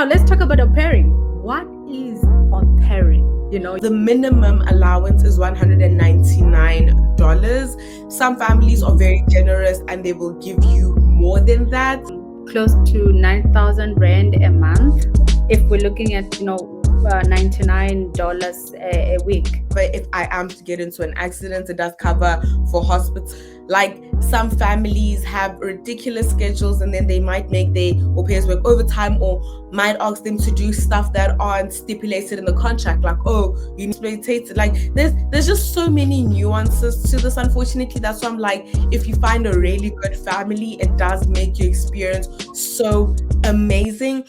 Now let's talk about au pairing. What is au pairing? The minimum allowance is $199. Some families are very generous and they will give you more than that. Close to 9,000 rand a month. If we're looking at, $99 a week. But if I am to get into an accident, it does cover for hospital. Like some families have ridiculous schedules and then they might make their au pairs work overtime or might ask them to do stuff that aren't stipulated in the contract. Like, oh, you need to exploit. Like there's just so many nuances to this, unfortunately. That's why I'm like, if you find a really good family, it does make your experience so amazing.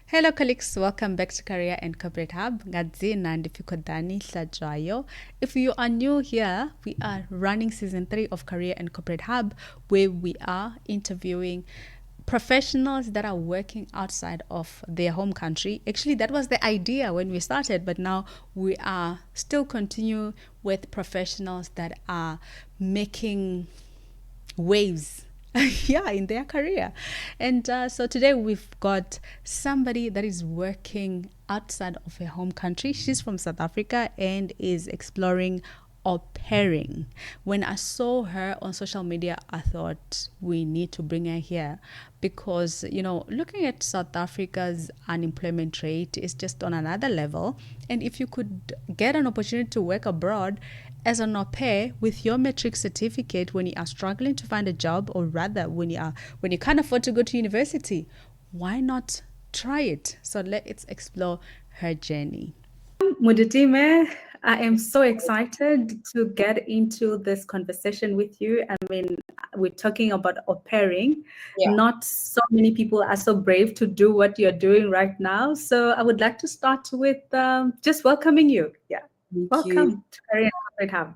Hello colleagues, welcome back to Career and Corporate Hub. Khodani. If you are new here, we are running season 3 of Career and Corporate Hub, where we are interviewing professionals that are working outside of their home country. Actually, that was the idea when we started, but now we are still continue with professionals that are making waves in their career. And so today we've got somebody that is working outside of her home country. She's from South Africa and is exploring au pairing. When I saw her on social media, I thought we need to bring her here because, looking at South Africa's unemployment rate is just on another level. And if you could get an opportunity to work abroad as an au pair with your matric certificate when you are struggling to find a job, or rather when you can't afford to go to university, why not try it? So let's explore her journey. Muditime, I am so excited to get into this conversation with you. I mean, we're talking about au pairing. Yeah. Not so many people are so brave to do what you're doing right now. So I would like to start with just welcoming you. Yeah. Welcome to Career and Corporate Hub.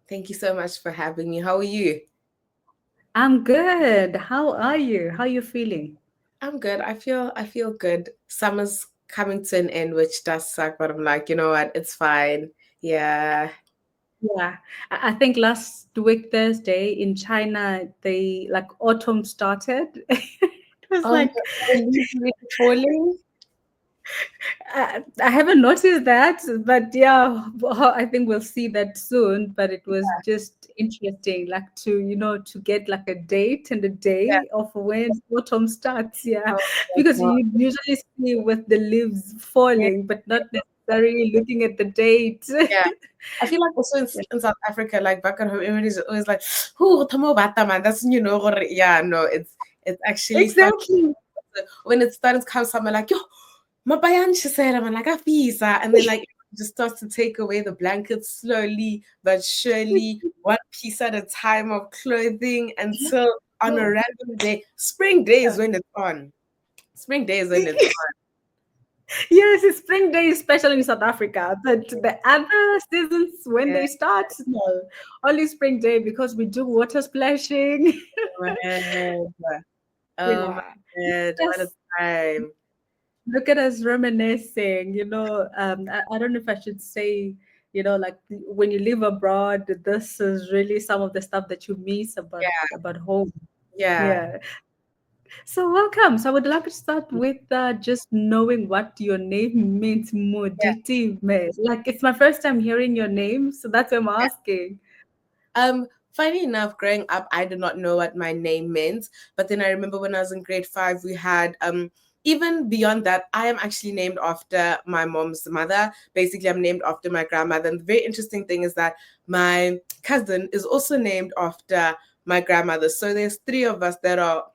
Thank you so much for having me. How are you? I'm good. How are you? How are you feeling? I'm good. I feel good. Summer's coming to an end, which does suck, but I'm like, you know what? It's fine. Yeah. Yeah, I think last week Thursday in China, autumn started. It was like falling. I haven't noticed that, but yeah, I think we'll see that soon. But it was just interesting, like to get like a date and a day of when autumn starts. Yeah, because you usually see with the leaves falling, but not necessarily looking at the date. Yeah. I feel like also in South Africa, like back at home, everybody's always like, "Who tamo bata man?" That's no, it's actually Exactly. when it's starting to come summer, like yo, mabayan shisera man, like afisa, and then like it just starts to take away the blankets slowly but surely, one piece at a time of clothing until on a random day, spring day is when it's on. Spring day is when it's on. Yes, it's spring day, especially in South Africa. But the other seasons, when they start, no, only spring day because we do water splashing. Oh my God, what a time. Look at us reminiscing, I don't know if I should say, like when you live abroad, this is really some of the stuff that you miss about home. Yeah. So welcome. So I would like to start with just knowing what your name means, Moditi. Like it's my first time hearing your name, so that's why I'm asking. Funny enough, growing up, I did not know what my name meant. But then I remember when I was in grade 5, we had even beyond that, I am actually named after my mom's mother. Basically, I'm named after my grandmother. And the very interesting thing is that my cousin is also named after my grandmother. So there's 3 of us that are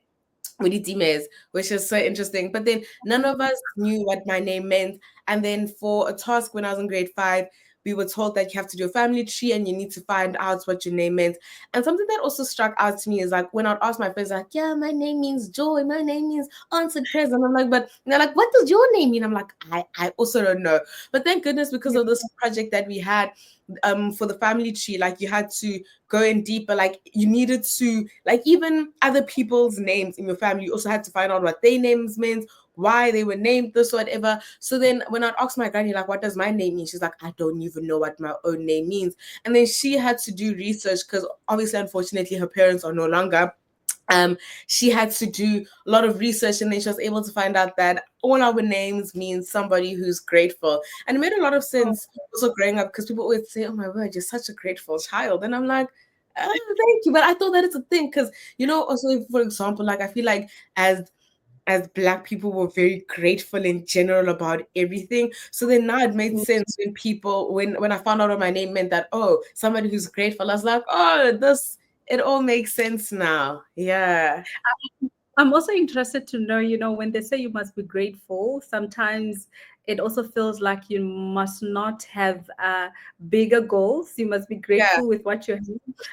Muditimes, which is so interesting. But then none of us knew what my name meant. And then for a task when I was in grade 5, we were told that you have to do a family tree and you need to find out what your name meant. And something that also struck out to me is like when I'd ask my friends, like, yeah, my name means joy, my name means answered prayers. And I'm like, but they're like, what does your name mean? I'm like, I also don't know. But thank goodness because of this project that we had for the family tree, like you had to go in deeper, like you needed to, like even other people's names in your family, you also had to find out what their names meant, why they were named this or whatever. So then when I'd ask my granny, like, what does my name mean? She's like, I don't even know what my own name means. And then she had to do research because obviously, unfortunately, her parents are no longer. um, she had to do a lot of research, and then she was able to find out that all our names mean somebody who's grateful. And it made a lot of Oh, sense also growing up, because people always say, oh my word, you're such a grateful child. And I'm like, thank you. But I thought that it's a thing because, also, for example, like I feel like as Black people were very grateful in general about everything. So then now it made sense when when I found out what my name meant, that, oh, somebody who's grateful. I was like, oh, it all makes sense now. Yeah. I'm also interested to know, when they say you must be grateful, sometimes it also feels like you must not have bigger goals. You must be Yeah. grateful with what you have.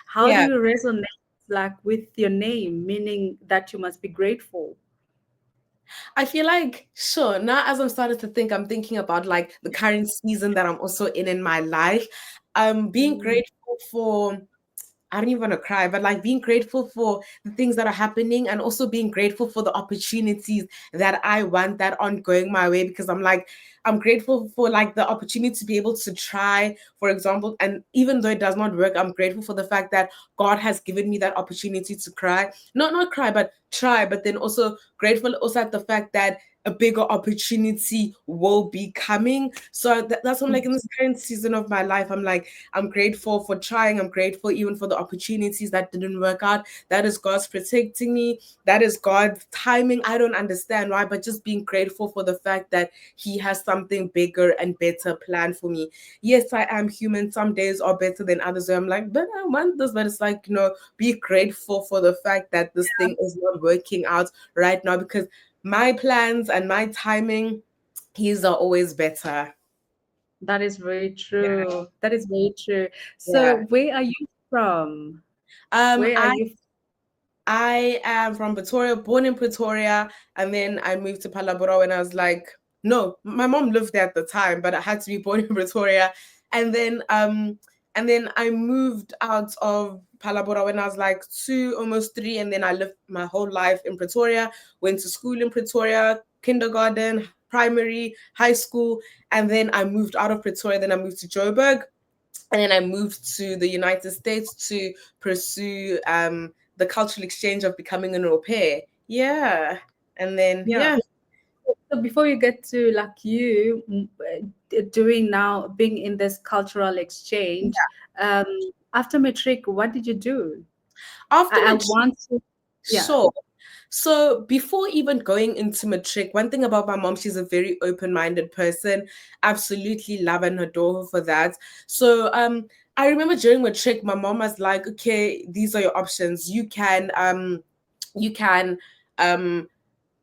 How do Yeah. you resonate like with your name, meaning that you must be grateful? I feel like, sure, now as I'm starting to think, I'm thinking about like the current season that I'm also in my life. Being Mm. grateful for, I don't even want to cry, but like being grateful for the things that are happening, and also being grateful for the opportunities that I want that aren't going my way, because I'm grateful for like the opportunity to be able to try, for example, and even though it does not work, I'm grateful for the fact that God has given me that opportunity to cry, not cry, but try, but then also grateful also at the fact that a bigger opportunity will be coming. So that's what I'm like in this current season of my life. I'm like, I'm grateful for trying. I'm grateful even for the opportunities that didn't work out. That is God's protecting me. That is God's timing. I don't understand why, but just being grateful for the fact that He has something bigger and better planned for me. Yes, I am human. Some days are better than others. So I'm like, but I want this. But it's like, be grateful for the fact that this thing is not working out right now, because my plans and my timing, His are always better. That is very Yeah. true. That is very true. So, Yeah. where are you from? Where are I you? I am from Pretoria, born in Pretoria, and then I moved to Palabora when I was like, no, my mom lived there at the time, but I had to be born in Pretoria, and then I moved out of Palabora when I was like 2, almost 3, and then I lived my whole life in Pretoria. Went to school in Pretoria, kindergarten, primary, high school, and then I moved out of Pretoria. Then I moved to Joburg, and then I moved to the United States to pursue the cultural exchange of becoming an au pair. Yeah. And then, Yeah. yeah. So before you get to like doing now being in this cultural exchange, um, after matric, what did you do? After I matric, want to, yeah. sure. So before even going into matric, one thing about my mom, she's a very open-minded person. Absolutely love and adore her for that. So I remember during matric, my mom was like, okay, these are your options. You can um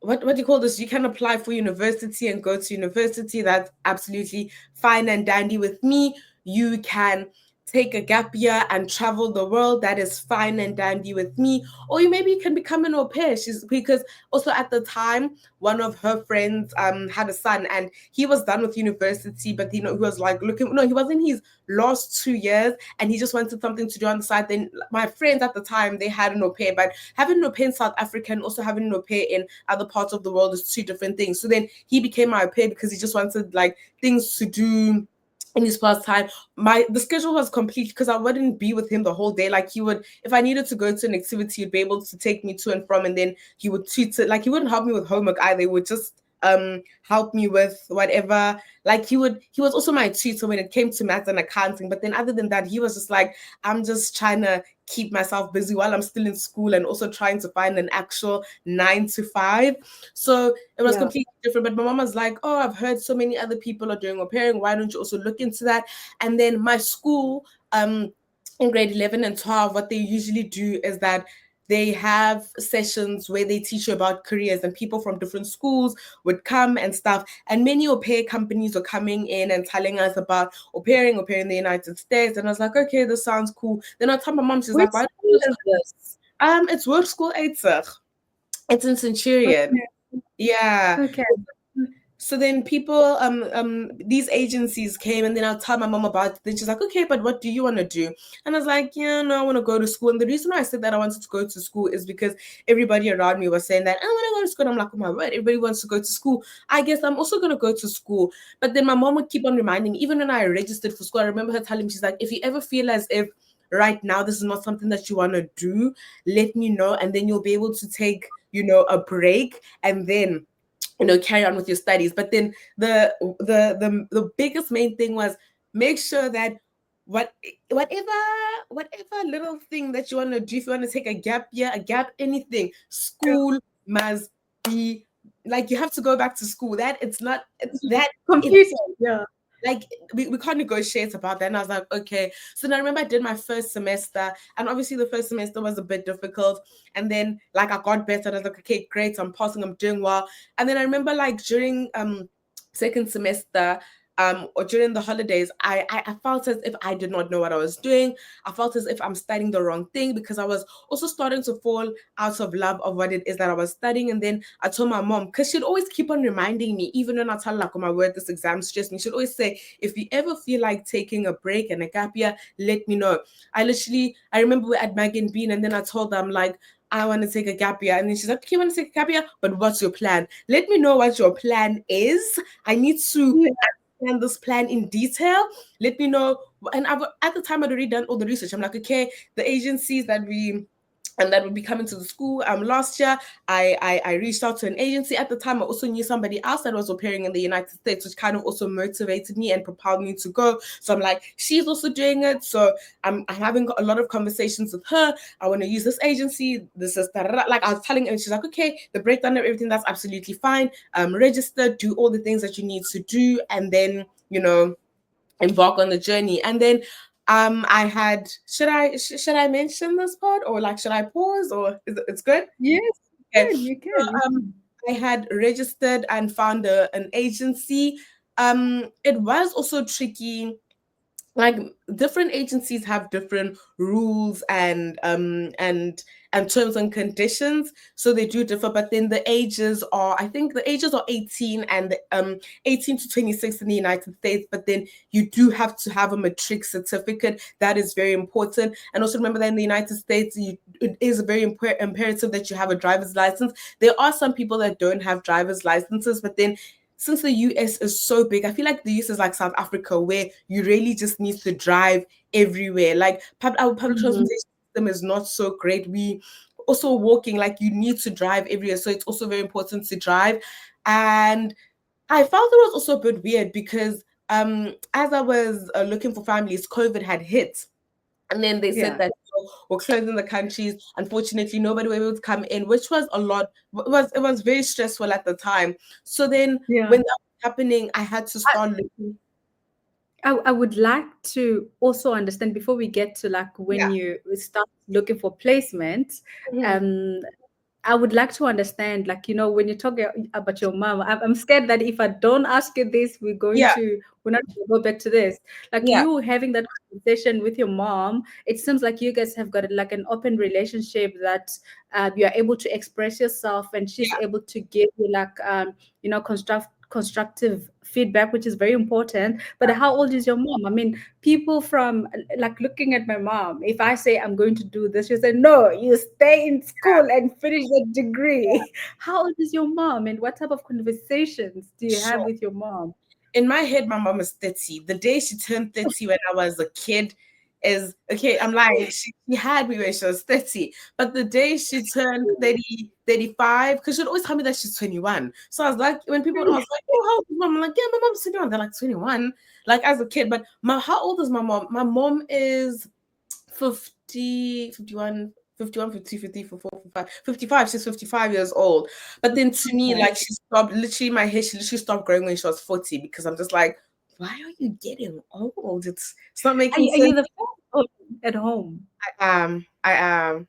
what do you call this? You can apply for university and go to university. That's absolutely fine and dandy with me. You can take a gap year and travel the world. That is fine and dandy with me. Or you can become an au pair. She's because also at the time, one of her friends had a son, and he was done with university, but he was like looking, no, he was in his last 2 years, and he just wanted something to do on the side. Then my friends at the time, they had an au pair, but having an au pair in South Africa and also having an au pair in other parts of the world is two different things. So then he became my au pair because he just wanted like things to do in his past time. The schedule was complete because I wouldn't be with him the whole day. Like he would, if I needed to go to an activity, he'd be able to take me to and from, and then he would tutor. Like he wouldn't help me with homework either. He would just help me with whatever. Like he was also my tutor when it came to maths and accounting. But then other than that, he was just like, I'm just trying to keep myself busy while I'm still in school, and also trying to find an actual 9 to 5. So it was Yeah. completely different. But my mom was like, oh, I've heard so many other people are doing au pairing. Why don't you also look into that? And then my school, in grade 11 and 12, what they usually do is that they have sessions where they teach you about careers, and people from different schools would come and stuff. And many au pair companies were coming in and telling us about au pairing in the United States. And I was like, okay, this sounds cool. Then I told my mom, she's Which like, why don't school you just, is this? it's work school Eitzig. It's in Centurion. Okay. Yeah. Okay. So then people, these agencies came, and then I'll tell my mom about it. Then she's like, okay, but what do you want to do? And I was like, yeah, no, I want to go to school. And the reason why I said that I wanted to go to school is because everybody around me was saying that I want to go to school. And I'm like, oh my word, everybody wants to go to school. I guess I'm also going to go to school. But then my mom would keep on reminding me, even when I registered for school, I remember her telling me, she's like, if you ever feel as if right now this is not something that you want to do, let me know, and then you'll be able to take, you know, a break and then, you know, carry on with your studies. But then the biggest main thing was make sure that what whatever little thing that you want to do, if you want to take a gap year, a gap anything, school must be like, you have to go back to school. That it's not that it's Computer, yeah. like we can't negotiate about that. And I was like, okay. So then I remember I did my first semester, and obviously the first semester was a bit difficult. And then like I got better, and I was like, okay, great, I'm passing, I'm doing well. And then I remember like during second semester, or during the holidays, I felt as if I did not know what I was doing. I felt as if I'm studying the wrong thing, because I was also starting to fall out of love of what it is that I was studying. And then I told my mom, because she'd always keep on reminding me, even when I tell her, like, oh my word, this exam stressed me, she'd always say, if you ever feel like taking a break and a gap year, let me know. I remember we were at Mag and Bean, and then I told them like, I want to take a gap year. And then she's like, okay, you want to take a gap year? But what's your plan? Let me know what your plan is. I need to understand this plan in detail. Let me know. And at the time, I'd already done all the research. I'm like, okay, the agencies that would be coming to the school. Last year, I reached out to an agency. At the time, I also knew somebody else that was appearing in the United States, which kind of also motivated me and propelled me to go. So I'm like, she's also doing it. So I'm having a lot of conversations with her. I want to use this agency. This is like I was telling her, and she's like, okay, the breakdown of everything, that's absolutely fine. Register, do all the things that you need to do, and then, you know, embark on the journey. And then I had, should I mention this part, or like should I pause, or it's good? Yes, Okay. you can. So, I had registered and found an agency. It was also tricky. Like different agencies have different rules and terms and conditions, so they do differ. But then the ages are, I think the ages are 18 and 18 to 26 in the United States. But then you do have to have a matric certificate. That is very important. And also remember that in the United States, it is very imperative that you have a driver's license. There are some people that don't have driver's licenses, but then since the US is so big, I feel like the US is like South Africa, where you really just need to drive everywhere. Like our public transportation system is not so great. We also walking, like you need to drive everywhere. So it's also very important to drive. And I felt it was also a bit weird because as I was looking for families, COVID had hit. And then they said that we're closing the countries. Unfortunately, nobody was able to come in, which was a lot. It was very stressful at the time. So then when that was happening, I had to start looking. I would like to also understand, before we get to like when you start looking for placements, I would like to understand, like, you know, when you talk about your mom, I'm scared that if I don't ask you this, we're not going to go back to this. Like you having that conversation with your mom, it seems like you guys have got like an open relationship, that you are able to express yourself, and she's able to give you like, you know, constructive feedback, which is very important. But how old is your mom? I mean, people from like looking at my mom, if I say I'm going to do this, she say, no, you stay in school and finish the degree. How old is your mom, and what type of conversations do you have with your mom? In my head, my mom is 30. The day she turned 30 when I was a kid is, okay, I'm lying. She had me when she was 30. But the day she turned 30, 35, because she'd always tell me that she's 21. So I was like, when people ask, like, oh, how old is mom? I'm like, yeah, my mom's 21. They're like, 21, like as a kid. But how old is my mom? My mom is 50, 51, 51, 50, 54, 55, 55. She's 55 years old. But then to me, like, she stopped, literally, my hair, she literally stopped growing when she was 40, because I'm just like, why are you getting old? It's not making sense. Are you the first at home? I am.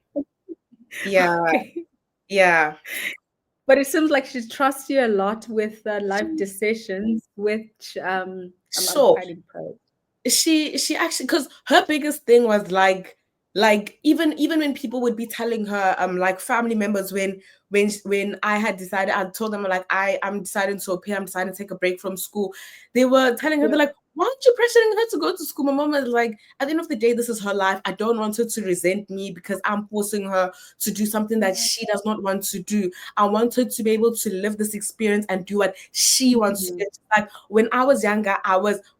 Yeah. Okay. Yeah. But it seems like she trusts you a lot with life decisions, which I'm quite impressed. She actually, because her biggest thing was like even when people would be telling her like family members, when I had decided, I told them like I'm deciding to appear, I'm deciding to take a break from school, they were telling her, they're like, why aren't you pressuring her to go to school? My mom is like, at the end of the day, this is her life. I don't want her to resent me because I'm forcing her to do something that she does not want to do. I want her to be able to live this experience and do what she wants to do. Mhm. Like when I was younger,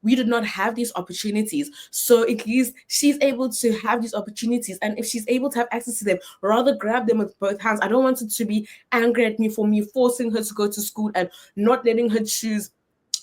we did not have these opportunities. So at least she's able to have these opportunities. And if she's able to have access to them, rather grab them with both hands. I don't want her to be angry at me for me forcing her to go to school and not letting her choose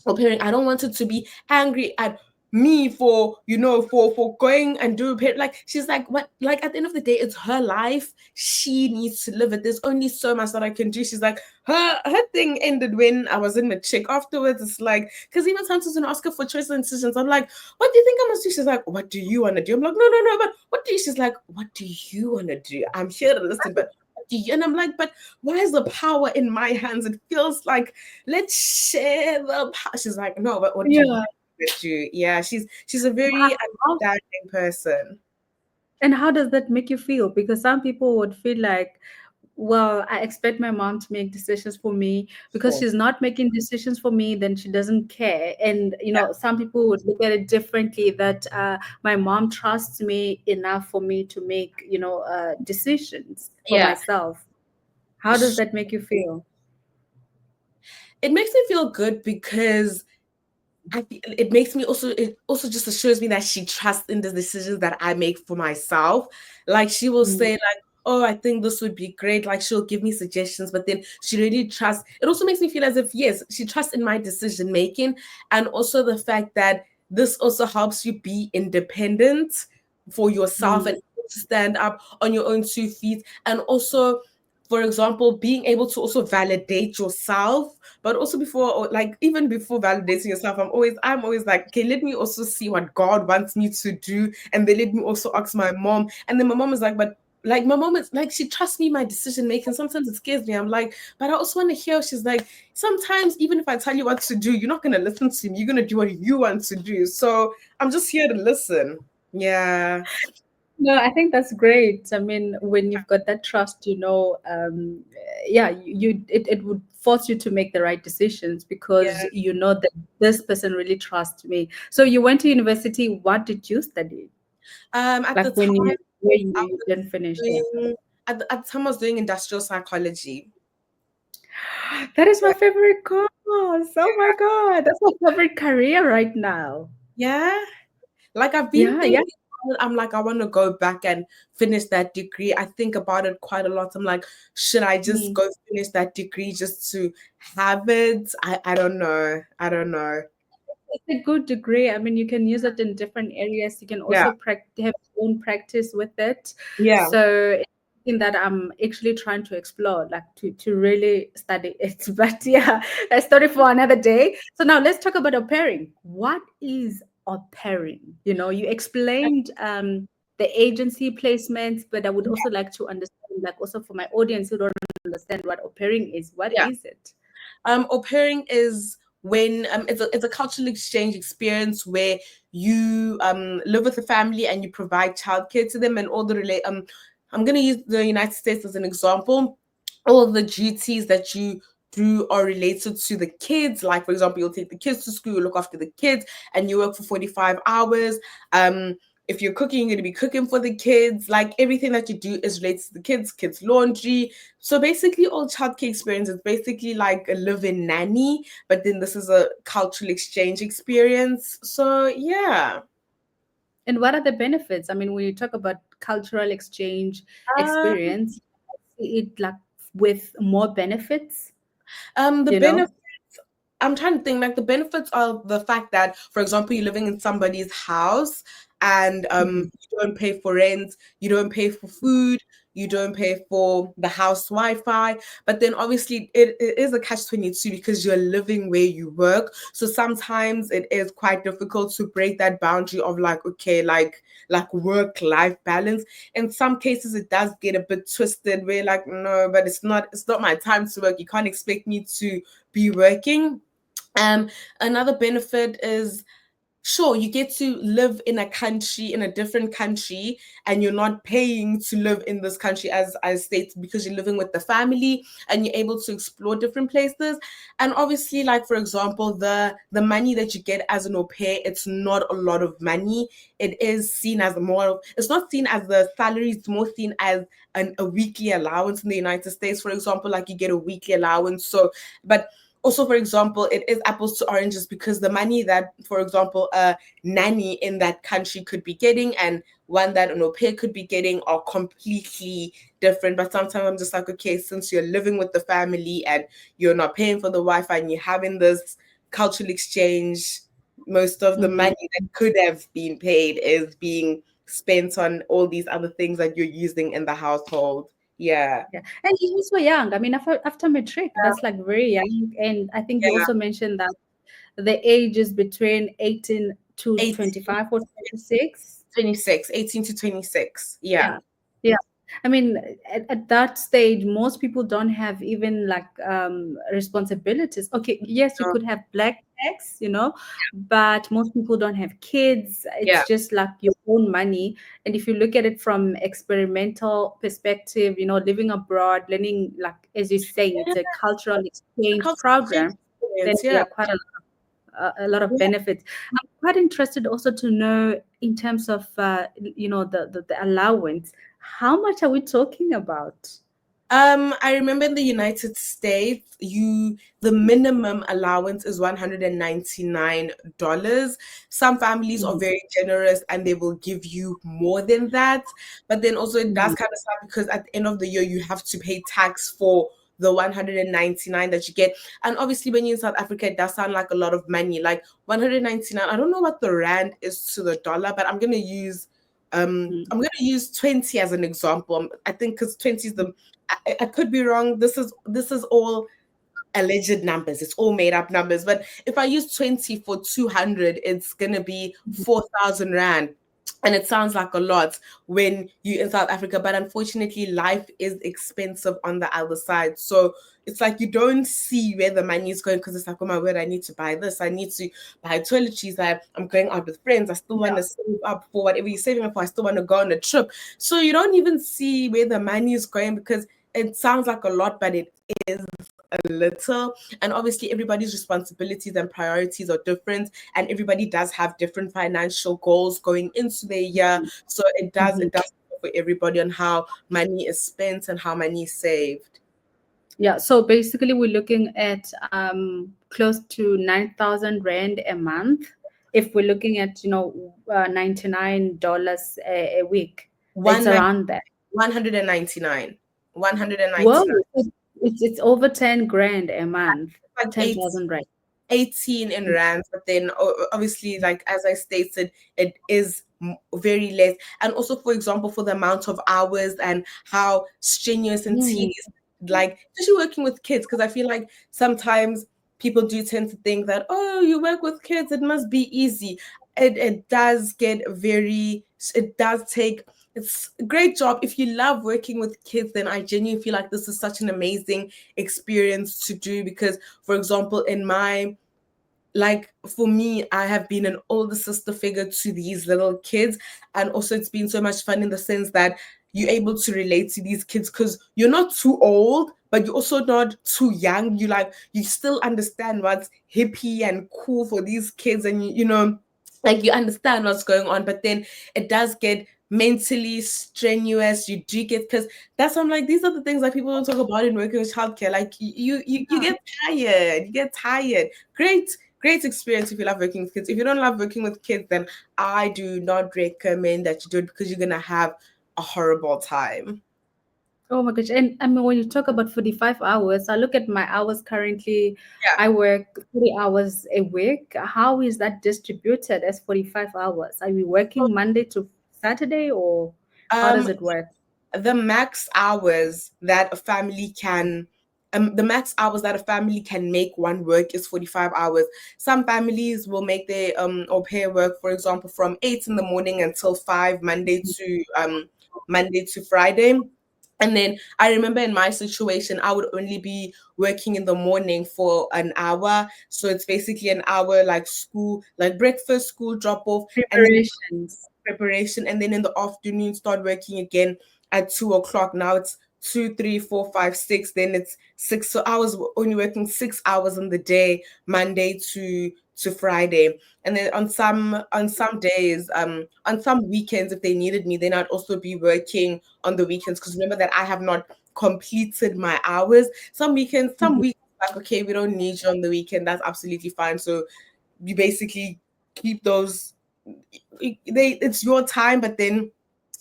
or parent. I don't want her to be angry at me for for going and do parent. Like she's like, what, like at the end of the day, it's her life. She needs to live it. There's only so much that I can do. She's like, her thing ended when I was in the chick. Afterwards, it's like, because even sometimes when I ask her for choices and decisions, I'm like, what do you think I must do? She's like, what do you want to do? I'm like, no, no, no, but what do you? She's like, what do you want to do? I'm here to listen, but what do you? And I'm like, but why is the power in my hands? It feels like, let's share the power. She's like, no, but what do you Yeah. do? Yeah, she's a How, very how understanding person. And how does that make you feel? Because some people would feel like, well, I expect my mom to make decisions for me because Sure. she's not making decisions for me, then she doesn't care. And, Yeah. some people would look at it differently that my mom trusts me enough for me to make, decisions for Yeah. myself. How does that make you feel? It makes me feel good because it makes me also, it also just assures me that she trusts in the decisions that I make for myself. Like she will Mm, say like, oh, I think this would be great. Like she'll give me suggestions, but then she really trusts. It also makes me feel as if yes, she trusts in my decision making, and also the fact that this also helps you be independent for yourself mm, and to stand up on your own 2 feet, and also, for example, being able to also validate yourself, but also before, or like even before validating yourself, I'm always like, okay, let me also see what God wants me to do, and then let me also ask my mom, and then my mom is like, but like my mom is like, she trusts me my decision making. Sometimes it scares me. I'm like, but I also want to hear. She's like, sometimes even if I tell you what to do, you're not gonna listen to me. You're gonna do what you want to do. So I'm just here to listen. Yeah, No, I think that's great. I mean, when you've got that trust, yeah, it would force you to make the right decisions because yeah. you know that this person really trusts me. So you went to university. What did you study? At the Like when time you where I you was didn't finish? Yeah. doing at the time I was doing industrial psychology. That is my favorite course. Oh my God, that's my favorite career right now. Yeah. Like I've been Yeah, yeah. thinking about it. I'm like, I want to go back and finish that degree. I think about it quite a lot. I'm like, should I just Mm. go finish that degree just to have it? I don't know. I don't know. It's a good degree. I mean, you can use it in different areas. You can Yeah. also have your own practice with it. Yeah. So it's something that I'm actually trying to explore, like to really study it. But yeah, a story for another day. So now let's talk about au pairing. What is au pairing? You explained the agency placements, but I would also like to understand, like also for my audience who don't understand what au pairing is, what Yeah. is it? Au pairing is when it's a cultural exchange experience where you live with a family and you provide childcare to them and all the relate. I'm gonna use the United States as an example. All the duties that you do are related to the kids. Like for example, you'll take the kids to school, you look after the kids, and you work for 45 hours. If you're cooking, you're going to be cooking for the kids. Like everything that you do is related to the kids laundry. So basically, all childcare experience is basically like a live-in nanny, but then this is a cultural exchange experience. So yeah. And what are the benefits? I mean, when you talk about cultural exchange Um, experience, I see it like with more benefits, the you know? benefit I'm trying to think like the benefits of the fact that, for example, you're living in somebody's house and Mhm. you don't pay for rent, you don't pay for food, you don't pay for the house Wi-Fi. But then obviously it is a catch-22 because you're living where you work. So sometimes it is quite difficult to break that boundary of like, okay, like work-life balance. In some cases it does get a bit twisted where like, no, but it's not my time to work. You can't expect me to be working. um, Another benefit is sure, you get to live in a country, in a different country, and you're not paying to live in this country as I stated, because you're living with the family and you're able to explore different places. And obviously, like for example, the money that you get as an au pair, it's not a lot of money. It is seen as more, it's not seen as the salary, it's more seen as a weekly allowance in the United States, for example, like you get a weekly allowance. So, but also, for example, it is apples to oranges, because the money that, for example, a nanny in that country could be getting and one that an au pair could be getting are completely different. But sometimes I'm just like, okay, since you're living with the family and you're not paying for the Wi-Fi and you're having this cultural exchange, most of the Mhm. money that could have been paid is being spent on all these other things that you're using in the household. Yeah. Yeah, and he's also young. I mean, after matric, that's like very young. And I think you Yeah. also mentioned that the age is between 18 to 18, 25 or 26. 26, 18 to 26. Yeah. Yeah. Yeah. I mean, at that stage, most people don't have even like responsibilities. Okay, yes, you No. could have black tax, but most people don't have kids. Yeah. It's just like your own money. And if you look at it from experimental perspective, living abroad, learning, like as you're saying, it's a cultural A exchange cultural exchange program, then experience. there Yeah. are quite a lot of benefits. I'm quite interested also to know in terms of the allowance. How much are we talking about? I remember in the United States, the minimum allowance is $199. Some families are Mhm, very generous and they will give you more than that. But then also it does mhm, kind of suck, because at the end of the year you have to pay tax for the 199 that you get. And obviously when you're in South Africa, it does sound like a lot of money. Like 199, I don't know what the rand is to the dollar, but mhm, I'm gonna use 20 as an example. I think because 20 is I could be wrong. This is all alleged numbers. It's all made up numbers. But if I use 20 for 200, it's gonna be mhm. 4,000 rand. And it sounds like a lot when you're in South Africa, but unfortunately, life is expensive on the other side. So it's like you don't see where the money is going, because it's like, oh my word, I need to buy this, I need to buy toiletries, I'm going out with friends, I still want Yeah. to save up for whatever you're saving up for, I still want to go on a trip. So you don't even see where the money is going, because it sounds like a lot, but it is a little. And obviously everybody's responsibilities and priorities are different, and everybody does have different financial goals going into the year. So it does Mhm. it does for everybody on how money is spent and how money is saved. Yeah. So basically, we're looking at close to 9,000 rand a month. If we're looking at $99 a week, it's One around that. 199. Whoa, 199. it's over 10 grand a month. Like 10,000 rand. 18 in rands, but then obviously, like as I stated, it is very less. And also, for example, for the amount of hours and how strenuous and Mm. tedious, like especially working with kids, because I feel like sometimes people do tend to think that, oh, you work with kids, it must be easy. It does get very, it does take, it's a great job. If you love working with kids, then I genuinely feel like this is such an amazing experience to do, because for example, in my, like for me, I have been an older sister figure to these little kids, and also it's been so much fun in the sense that you're able to relate to these kids, because you're not too old but you're also not too young. You still understand what's hippie and cool for these kids, and like you understand what's going on, but then it does get mentally strenuous. You do get, because that's why I'm like, these are the things that people don't talk about in working with childcare. Like you get tired, great experience if you love working with kids. If you don't love working with kids, then I do not recommend that you do it, because you're gonna have a horrible time. Oh my gosh. And I mean, when you talk about 45 hours, I look at my hours currently. Yeah. I work 40 hours a week. How is that distributed as 45 hours? Are we working Monday to Saturday, or how does Um, it work? the max hours that a family can make one work is 45 hours. Some families will make their au pair work, for example, from 8 in the morning until 5, Monday to Friday. And then I remember in my situation, I would only be working in the morning for an hour. So it's basically an hour like school, like breakfast, school drop off, and then Preparations. preparation. And then in the afternoon, start working again at 2 o'clock. Now it's 2, 3, 4, 5, 6. Then it's 6. So I was only working 6 hours in the day, Monday to Friday. And then on some days, on some weekends, if they needed me, then I'd also be working on the weekends. Because remember that I have not completed my hours. Some weekends, some Mhm. weeks, like, okay, we don't need you on the weekend. That's absolutely fine. So you basically keep those, it's your time, but then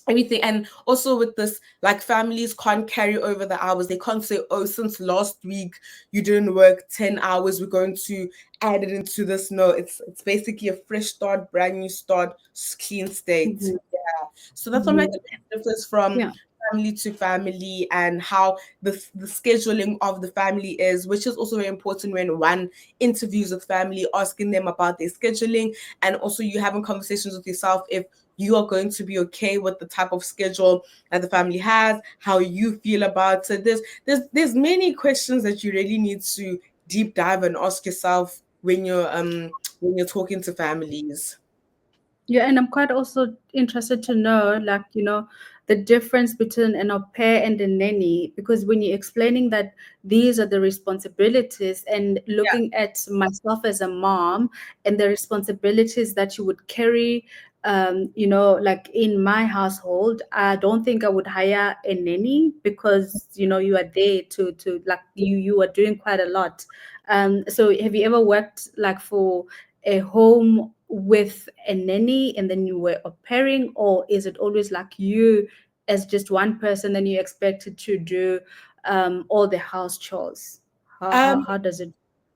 everything. And also with this, like, families can't carry over the hours. They can't say, oh, since last week you didn't work 10 hours, we're going to add it into this. No, it's basically a fresh start, brand new start, clean state. Mhm. Yeah. So that's what, like, Mhm. the difference from Yeah. family to family, and how the scheduling of the family is, which is also very important when one interviews with family, asking them about their scheduling, and also you having conversations with yourself if you are going to be okay with the type of schedule that the family has, how you feel about it. There's many questions that you really need to deep dive and ask yourself when you're talking to families. Yeah, and I'm quite also interested to know, like, the difference between an au pair and a nanny, because when you're explaining that these are the responsibilities, and Yeah. looking at myself as a mom and the responsibilities that you would carry, like in my household, I don't think I would hire a nanny, because you are there to like you are doing quite a lot. So have you ever worked like for a home with a nanny and then you were au pairing, or is it always like you as just one person and you expected to do all the house chores? How, how, Um, how does it?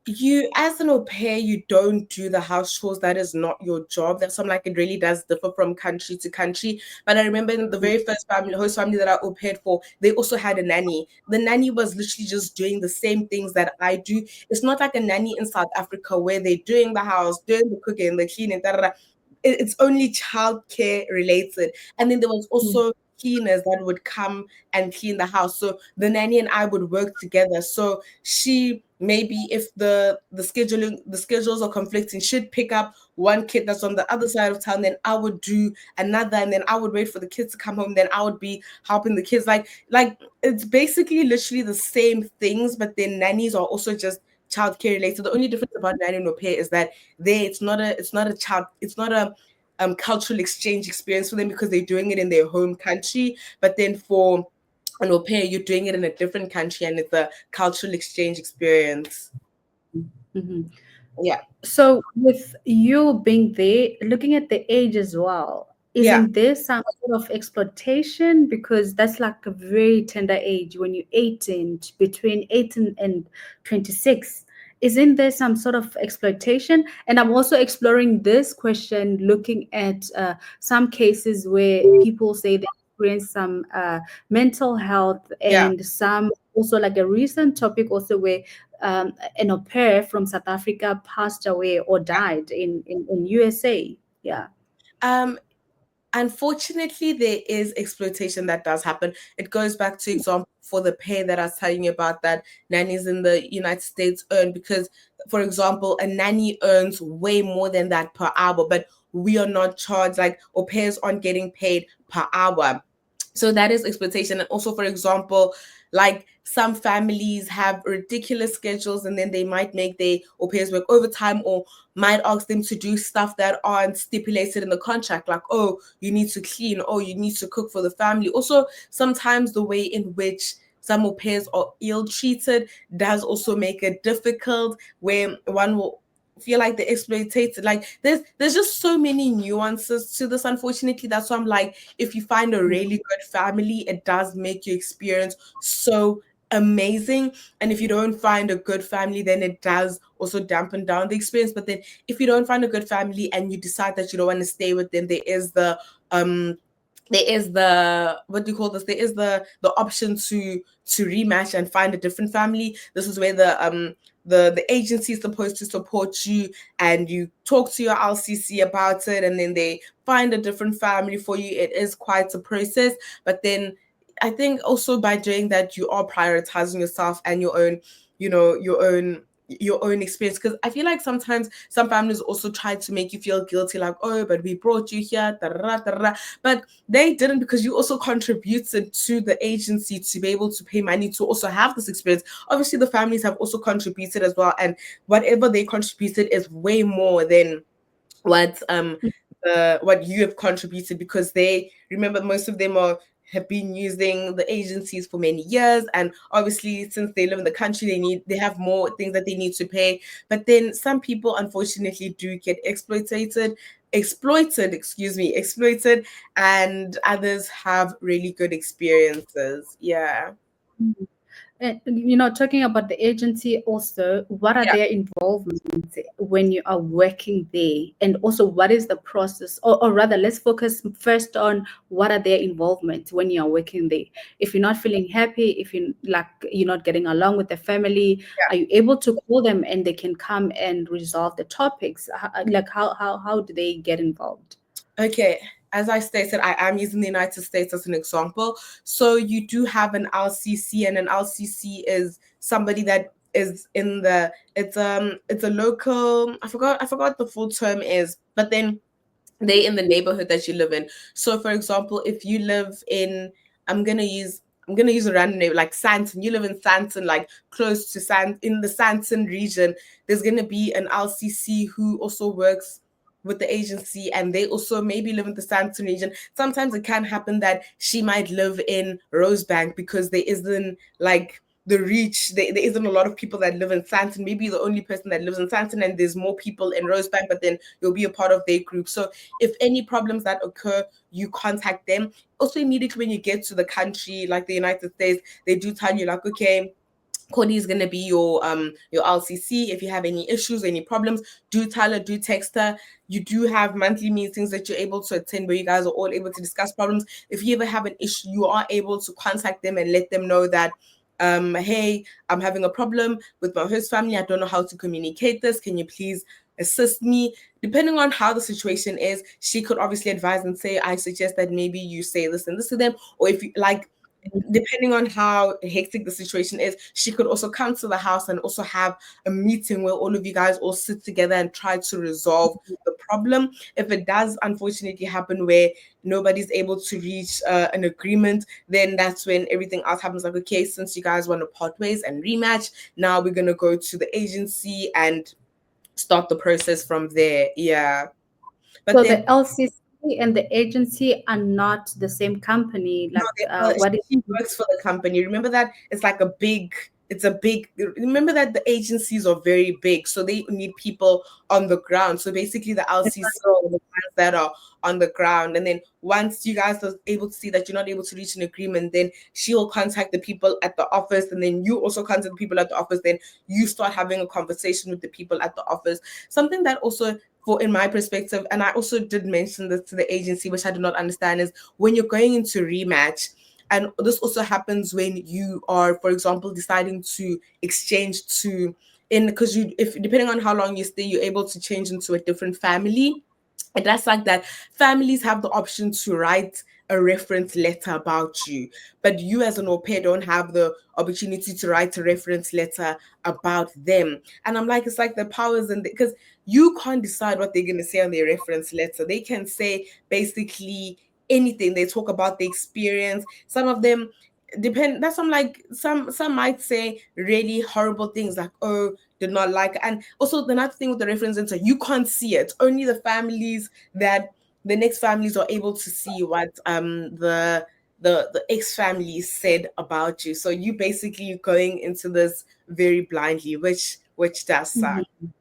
you, as an au pair, you don't do the house chores. That is not your job. That's something, like, it really does differ from country to country. But I remember in the very first family, host family that I au paired for, they also had a nanny. The nanny was literally just doing the same things that I do. It's not like a nanny in South Africa where they're doing the house, doing the cooking, the cleaning, da, da, da. It's only childcare related. And then there was Mm, also cleaners that would come and clean the house. So the nanny and I would work together. So she, maybe if the schedules are conflicting, she'd pick up one kid that's on the other side of town, then I would do another, and then I would wait for the kids to come home, then I would be helping the kids. Like it's basically literally the same things, but then nannies are also just childcare related. The only difference about nanny and au pair is that there, it's not a cultural exchange experience for them, because they're doing it in their home country. But then for an au pair, you're doing it in a different country, and it's a cultural exchange experience. mhm. Yeah. So, with you being there, looking at the age as well, Yeah. isn't there some sort of exploitation? Because that's like a very tender age when you're 18, between 18 and 26. Isn't there some sort of exploitation? And I'm also exploring this question, looking at some cases where people say they experience some mental health, Yeah. and some also, like a recent topic also, where an au pair from South Africa passed away or died in USA. Yeah. Um, Unfortunately, there is exploitation that does happen. It goes back to example for the pay that I was telling you about, that nannies in the United States earn, because, for example, a nanny earns way more than that per hour, but we are not charged, like, au pairs aren't getting paid per hour. So that is exploitation. And also, for example, like, some families have ridiculous schedules, and then they might make their au pairs work overtime, or might ask them to do stuff that aren't stipulated in the contract, like, oh, you need to clean, oh, you need to cook for the family. Also, sometimes the way in which some au pairs are ill treated does also make it difficult, where one will feel like they're exploited. Like, there's just so many nuances to this, unfortunately. That's why I'm like, if you find a really good family, it does make your experience so amazing. And if you don't find a good family, then it does also dampen down the experience. But then if you don't find a good family and you decide that you don't want to stay with them, um there is the, what do you call this, there is the option to rematch and find a different family. This is where the agency is supposed to support you, and you talk to your LCC about it, and then they find a different family for you. It is quite a process, but then I think also by doing that, you are prioritizing yourself and your own, your own experience. Because I feel like sometimes some families also try to make you feel guilty, like, oh, but we brought you here, da, da, da, da. But they didn't, because you also contributed to the agency to be able to pay money to also have this experience. Obviously, the families have also contributed as well, and whatever they contributed is way more than what what you have contributed, because they, remember, most of them are have been using the agencies for many years, and obviously since they live in the country, they have more things that they need to pay. But then some people unfortunately do get exploited, and others have really good experiences. Yeah. And, talking about the agency also, what are Yeah. their involvements when you are working there? And also, what is the process? Or rather, let's focus first on what are their involvements when you are working there. If you're not feeling happy, if you're not getting along with the family, are you able to call them and they can come and resolve the topics? Like how do they get involved? Okay, as I stated, I am using the United States as an example. So you do have an LCC, and an LCC is somebody that is in the, it's a local, I forgot the full term is, but then they in the neighborhood that you live in. So for example, if you live in, I'm gonna use I'm gonna use a random name like Santon. You live in Santon, like close to in the Santon region. There's gonna be an LCC who also works with the agency, and they also maybe live in the Santon region. Sometimes it can happen that she might live in Rosebank, because there isn't like the reach. There isn't a lot of people that live in Santon. Maybe the only person that lives in Santon, and there's more people in Rosebank, but then you'll be a part of their group. So if any problems that occur, you contact them. Also, immediately when you get to the country, like the United States, they do tell you like, okay, Cody is gonna be your LCC. If you have any issues, any problems, do tell her, do text her. You do have monthly meetings that you're able to attend, where you guys are all able to discuss problems. If you ever have an issue, you are able to contact them and let them know that, hey, I'm having a problem with my host family. I don't know how to communicate this. Can you please assist me? Depending on how the situation is, she could obviously advise and say, I suggest that maybe you say this and this to them. Or if you like, depending on how hectic the situation is, she could also come to the house and also have a meeting where all of you guys all sit together and try to resolve the problem. If it does unfortunately happen where nobody's able to reach an agreement, then that's when everything else happens. Like, okay, since you guys want to part ways and rematch, now we're going to go to the agency and start the process from there. Yeah. But So then, the LCC and the agency are not the same company. no, Like, what is? she works for the company. Remember that it's like it's a big, remember that the agencies are very big, so they need people on the ground. So basically, the LCC are the ones that are on the ground. And then once you guys are able to see that you're not able to reach an agreement, then she will contact the people at the office, and then you also contact the people at the office. Then you start having a conversation with the people at the office. Something that also, for in my perspective, and I also did mention this to the agency, which I do not understand, is when you're going into rematch, and this also happens when you are, for example, deciding to exchange to, in, because you, if depending on how long you stay, you're able to change into a different family. And that's like that. Families have the option to write a reference letter about you, but you as an au pair don't have the opportunity to write a reference letter about them. And I'm like, it's like the powers in, because you can't decide what they're going to say on their reference letter. They can say basically anything. They talk about the experience. Some of them depend. That's, I'm like, some might say really horrible things like, oh, did not like. And also the another thing with the reference letter, you can't see it. Only the families that the next families are able to see what the ex family said about you. So you basically going into this very blindly, which does suck. Mhm.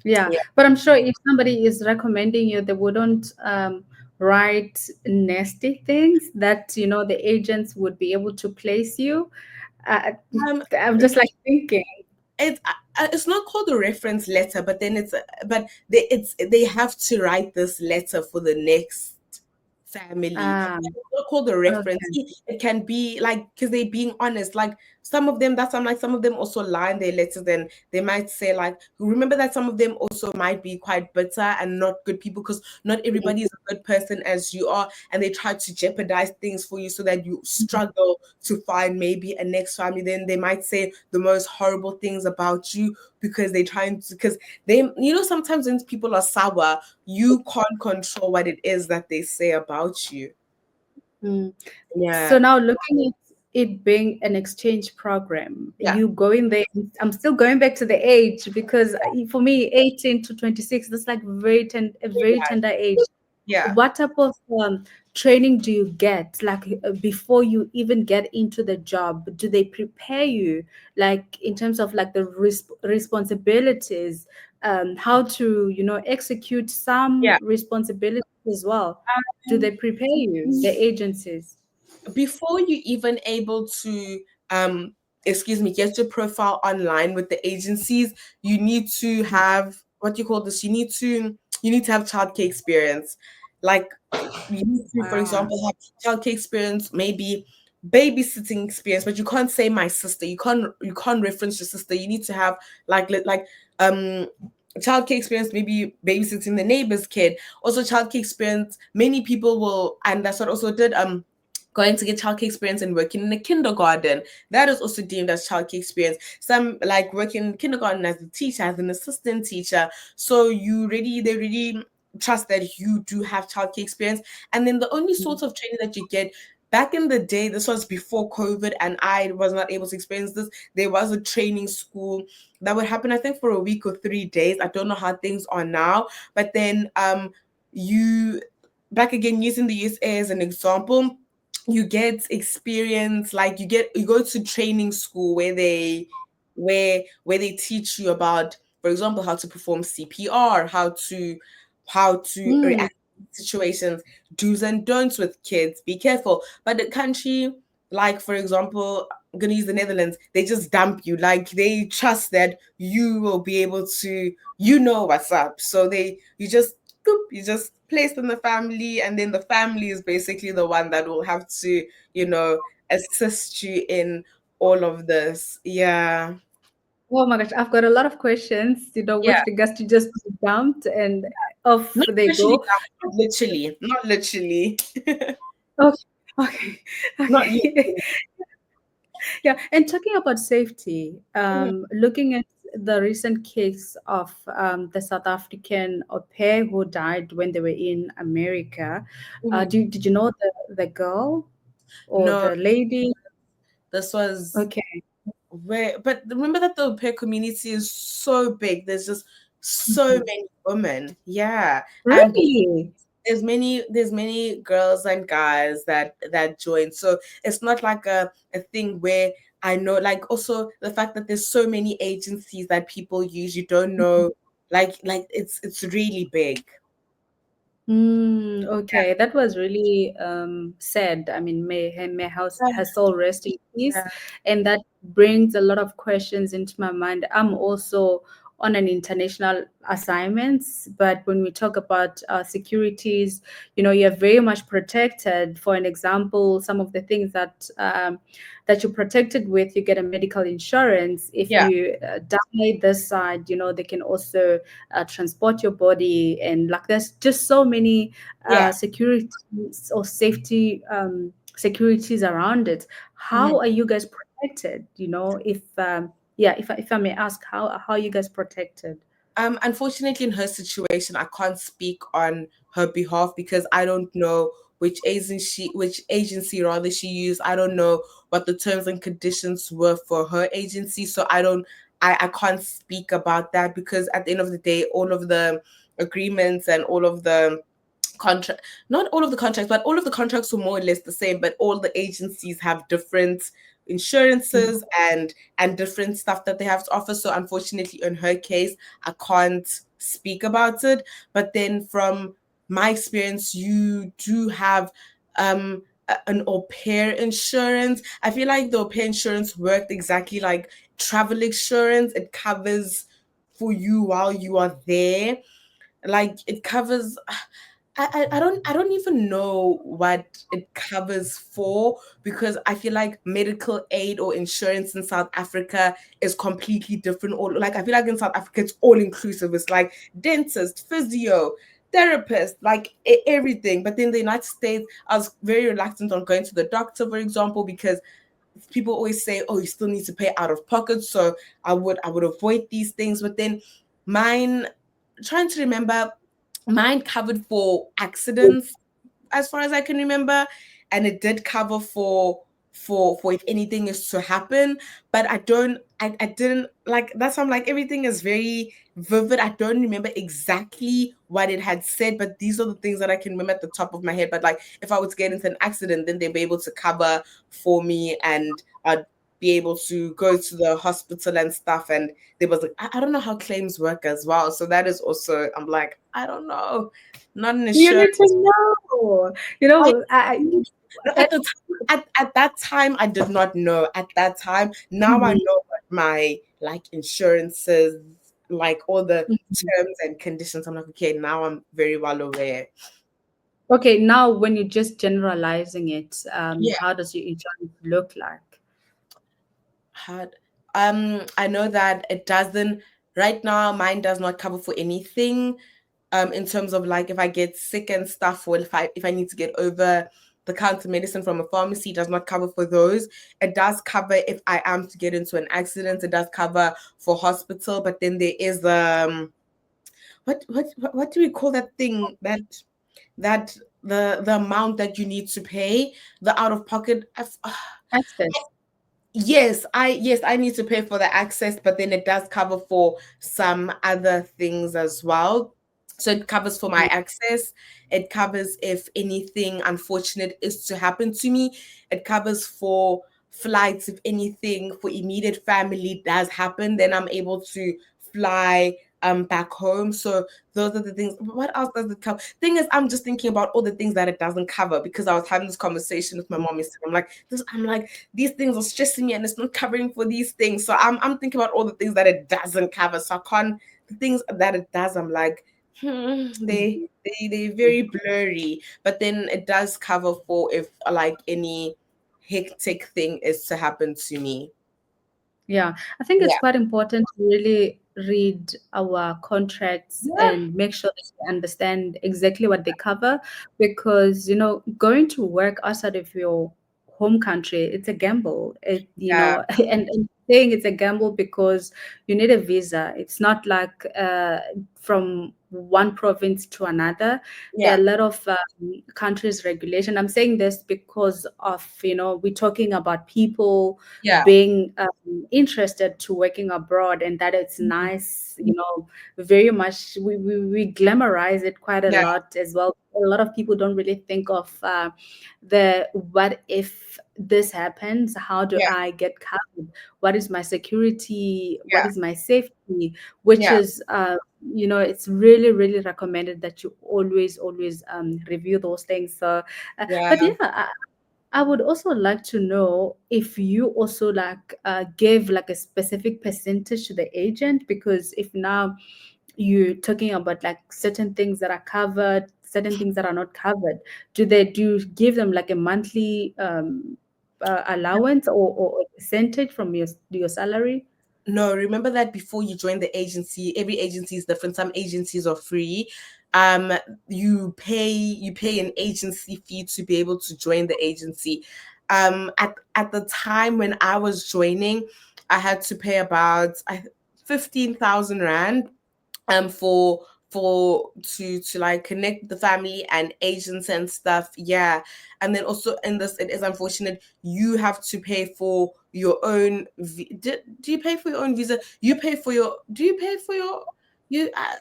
Yeah, Yeah. but I'm sure if somebody is recommending you, they wouldn't write nasty things that the agents would be able to place you. Uh, Um, I'm just like thinking. it's not called a reference letter, but then they have to write this letter for the next family. Ah, It's not called a reference. okay. It can be like, because they're being honest. Like, some of them, that's I'm like, some of them also lie in their letters, and they might say like, remember that some of them also might be quite bitter and not good people, because not everybody is a good person as you are, and they try to jeopardize things for you so that you struggle to find maybe a next family. Then they might say the most horrible things about you because they're trying to, because they, you know, sometimes when people are sour, you can't control what it is that they say about you. Mm. Yeah. So now looking at it being an exchange program, Yeah. you going there, I'm still going back to the age because for me, 18 to 26, that's like a very Yeah. tender age. Yeah. What type of training do you get, like before you even get into the job? Do they prepare you, like in terms of like the responsibilities, how to, execute some Yeah. responsibilities as well? Do they prepare you, the agencies? Before you even able to um excuse me, get your profile online with the agencies, you need to have, what you call this, you need to have childcare experience. Like, you need to, for Wow. example, have childcare experience, maybe babysitting experience, but you can't say my sister. You can't reference your sister. You need to have like um childcare experience, maybe babysitting the neighbor's kid. Also childcare experience. Many people will, and that's what I also did. Going to get childcare experience and working in a kindergarten. That is also deemed as childcare experience. Some like working in kindergarten as a teacher, as an assistant teacher. So they really trust that you do have childcare experience. And then the only sort of training that you get, back in the day, this was before COVID, and I was not able to experience this. There was a training school that would happen, I think, for a week or 3 days. I don't know how things are now, but then you, back again, using the USA as an example, you get experience, like you go to training school where they teach you about, for example, how to perform CPR, how to Mm. react to situations, do's and don'ts with kids, be careful. But the country, like for example, I'm gonna use the Netherlands, they just dump you. Like, they trust that you will be able to, you know what's up. So you just boop, you just placed in the family, and then the family is basically the one that will have to, you know, assist you in all of this. Yeah. Oh my gosh, I've got a lot of questions, Yeah. with regards to just dumped and off Not they literally, go. not literally, not literally. Okay, okay, Not okay. literally. Yeah, and talking about safety, Mhm. looking at the recent case of the South African au pair who died when they were in America, Mhm. did you know the girl or No, the lady? this was Okay. where, but remember that the pair community is so big. There's just so Mhm. many women. Yeah. And Really? there's many girls and guys that join. So it's not like a thing where I know, like, also the fact that there's so many agencies that people use, you don't know, like it's really big. Okay, that was really sad. I mean, may her soul rest in peace. Yeah. And that brings a lot of questions into my mind. I'm also on an international assignments, but when we talk about securities, you're very much protected. For an example, some of the things that you're protected with, you get a medical insurance. If Yeah. you die this side, they can also transport your body, and like there's just so many Yeah. securities or safety securities around it. Mhm. How are you guys protected? If yeah, if I may ask, how are you guys protected? Unfortunately, in her situation, I can't speak on her behalf because I don't know which agency rather she used. I don't know what the terms and conditions were for her agency. So I can't speak about that, because at the end of the day, all of the agreements and all of the contract not all of the contracts, but all of the contracts were more or less the same, but all the agencies have different Mhm. insurances and different stuff that they have to offer. So unfortunately, in her case, I can't speak about it. But then from my experience, you do have an au pair insurance. I feel like the au pair insurance worked exactly like travel insurance. It covers for you while you are there. Like, it covers, I don't even know what it covers for, because I feel like medical aid or insurance in South Africa is completely different. Or like I feel like in South Africa it's all inclusive. It's like dentist, physio, therapist, like everything. But in the United States, I was very reluctant on going to the doctor, for example, because people always say, "Oh, you still need to pay out of pocket." So I would avoid these things. But then mine, trying to remember, mine covered for accidents as far as I can remember, and it did cover for if anything is to happen. But I didn't like that's why I'm like everything is very vivid. I don't remember exactly what it had said, but these are the things that I can remember at the top of my head. But like if I was to get into an accident, then they'd be able to cover for me, and I'd be able to go to the hospital and stuff. And there was like I don't know how claims work as well. So that is also I'm like, I don't know. Not an You insurance. need to know. You I know, no, at the time, at that time, I did not know. At that time, now I Mhm, know what my like insurances, like all the mhm. terms and conditions. I'm like, okay, now I'm very well aware. Okay, now when you're just generalizing it, Yeah, how does your insurance look like? hard. I know that it doesn't right now. Mine does not cover for anything. In terms of like if I get sick and stuff, or if I need to get over the counter medicine from a pharmacy, it does not cover for those. It does cover if I am to get into an accident. It does cover for hospital, but then there is what do we call that thing that the amount that you need to pay, the out of pocket. Access. Yes, I need to pay for the access, but then it does cover for some other things as well. So it covers for my access. It covers if anything unfortunate is to happen to me. It covers for flights if anything for immediate family does happen, then I'm able to fly back home. So those are the things. What else does it cover? Thing is, I'm just thinking about all the things that it doesn't cover, because I was having this conversation with my mom yesterday. I'm like, these things are stressing me and it's not covering for these things. So I'm thinking about all the things that it doesn't cover. So I can't the things that it does, I'm like, they're very blurry. But then it does cover for if like any hectic thing is to happen to me. Yeah, I think it's Yeah. quite important to really read our contracts Yeah. and make sure that you understand exactly what they cover because, going to work outside of your home country, it's a gamble. Yeah. And saying it's a gamble because you need a visa. It's not like from one province to another. There Yeah. are a lot of countries' regulation. I'm saying this because of, we're talking about people Yeah. being interested to working abroad and that it's Mhm. nice, very much we glamorize it quite a Yeah. lot as well. A lot of people don't really think of the what if this happens, how do Yeah. I get covered, what is my security, what Yeah. is my safety, which Yeah. is it's really really recommended that you always review those things. So Yeah. but yeah, I would also like to know if you also like gave like a specific percentage to the agent, because if now you're talking about like certain things that are covered, certain things that are not covered, do you give them like a monthly allowance or a percentage from your salary? No, remember that before you join the agency, every agency is different. Some agencies are free. You pay an agency fee to be able to join the agency. At the time when I was joining, I had to pay about 15,000 rand for to like connect the family and agents and stuff. Yeah. And then also in this, it is unfortunate you have to pay for your own do you pay for your own visa? You pay for your Do you pay for your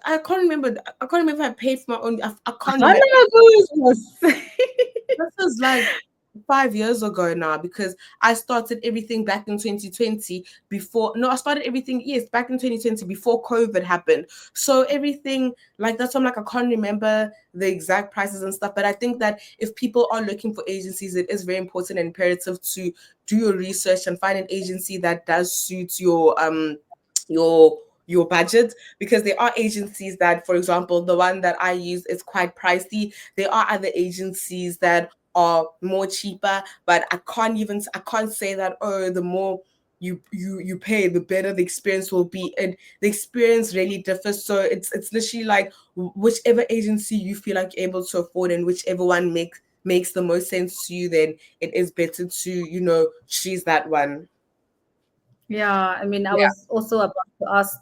I can't remember. I can't remember if I paid for my own. I can't remember. Goodness. This was like 5 years ago now, because I started everything back in 2020 before. No, I started everything, yes, back in 2020 before COVID happened. So everything, like, that's why I'm like, I can't remember the exact prices and stuff. But I think that if people are looking for agencies, it is very important and imperative to do your research and find an agency that does suit your your budget, because there are agencies that, for example, the one that I use is quite pricey. There are other agencies that are more cheaper, but I can't say that, oh, the more you pay, the better the experience will be. And the experience really differs. So it's literally like whichever agency you feel like you're able to afford, and whichever one makes the most sense to you, then it is better to, choose that one. Yeah, I mean, I Yeah, was also about to ask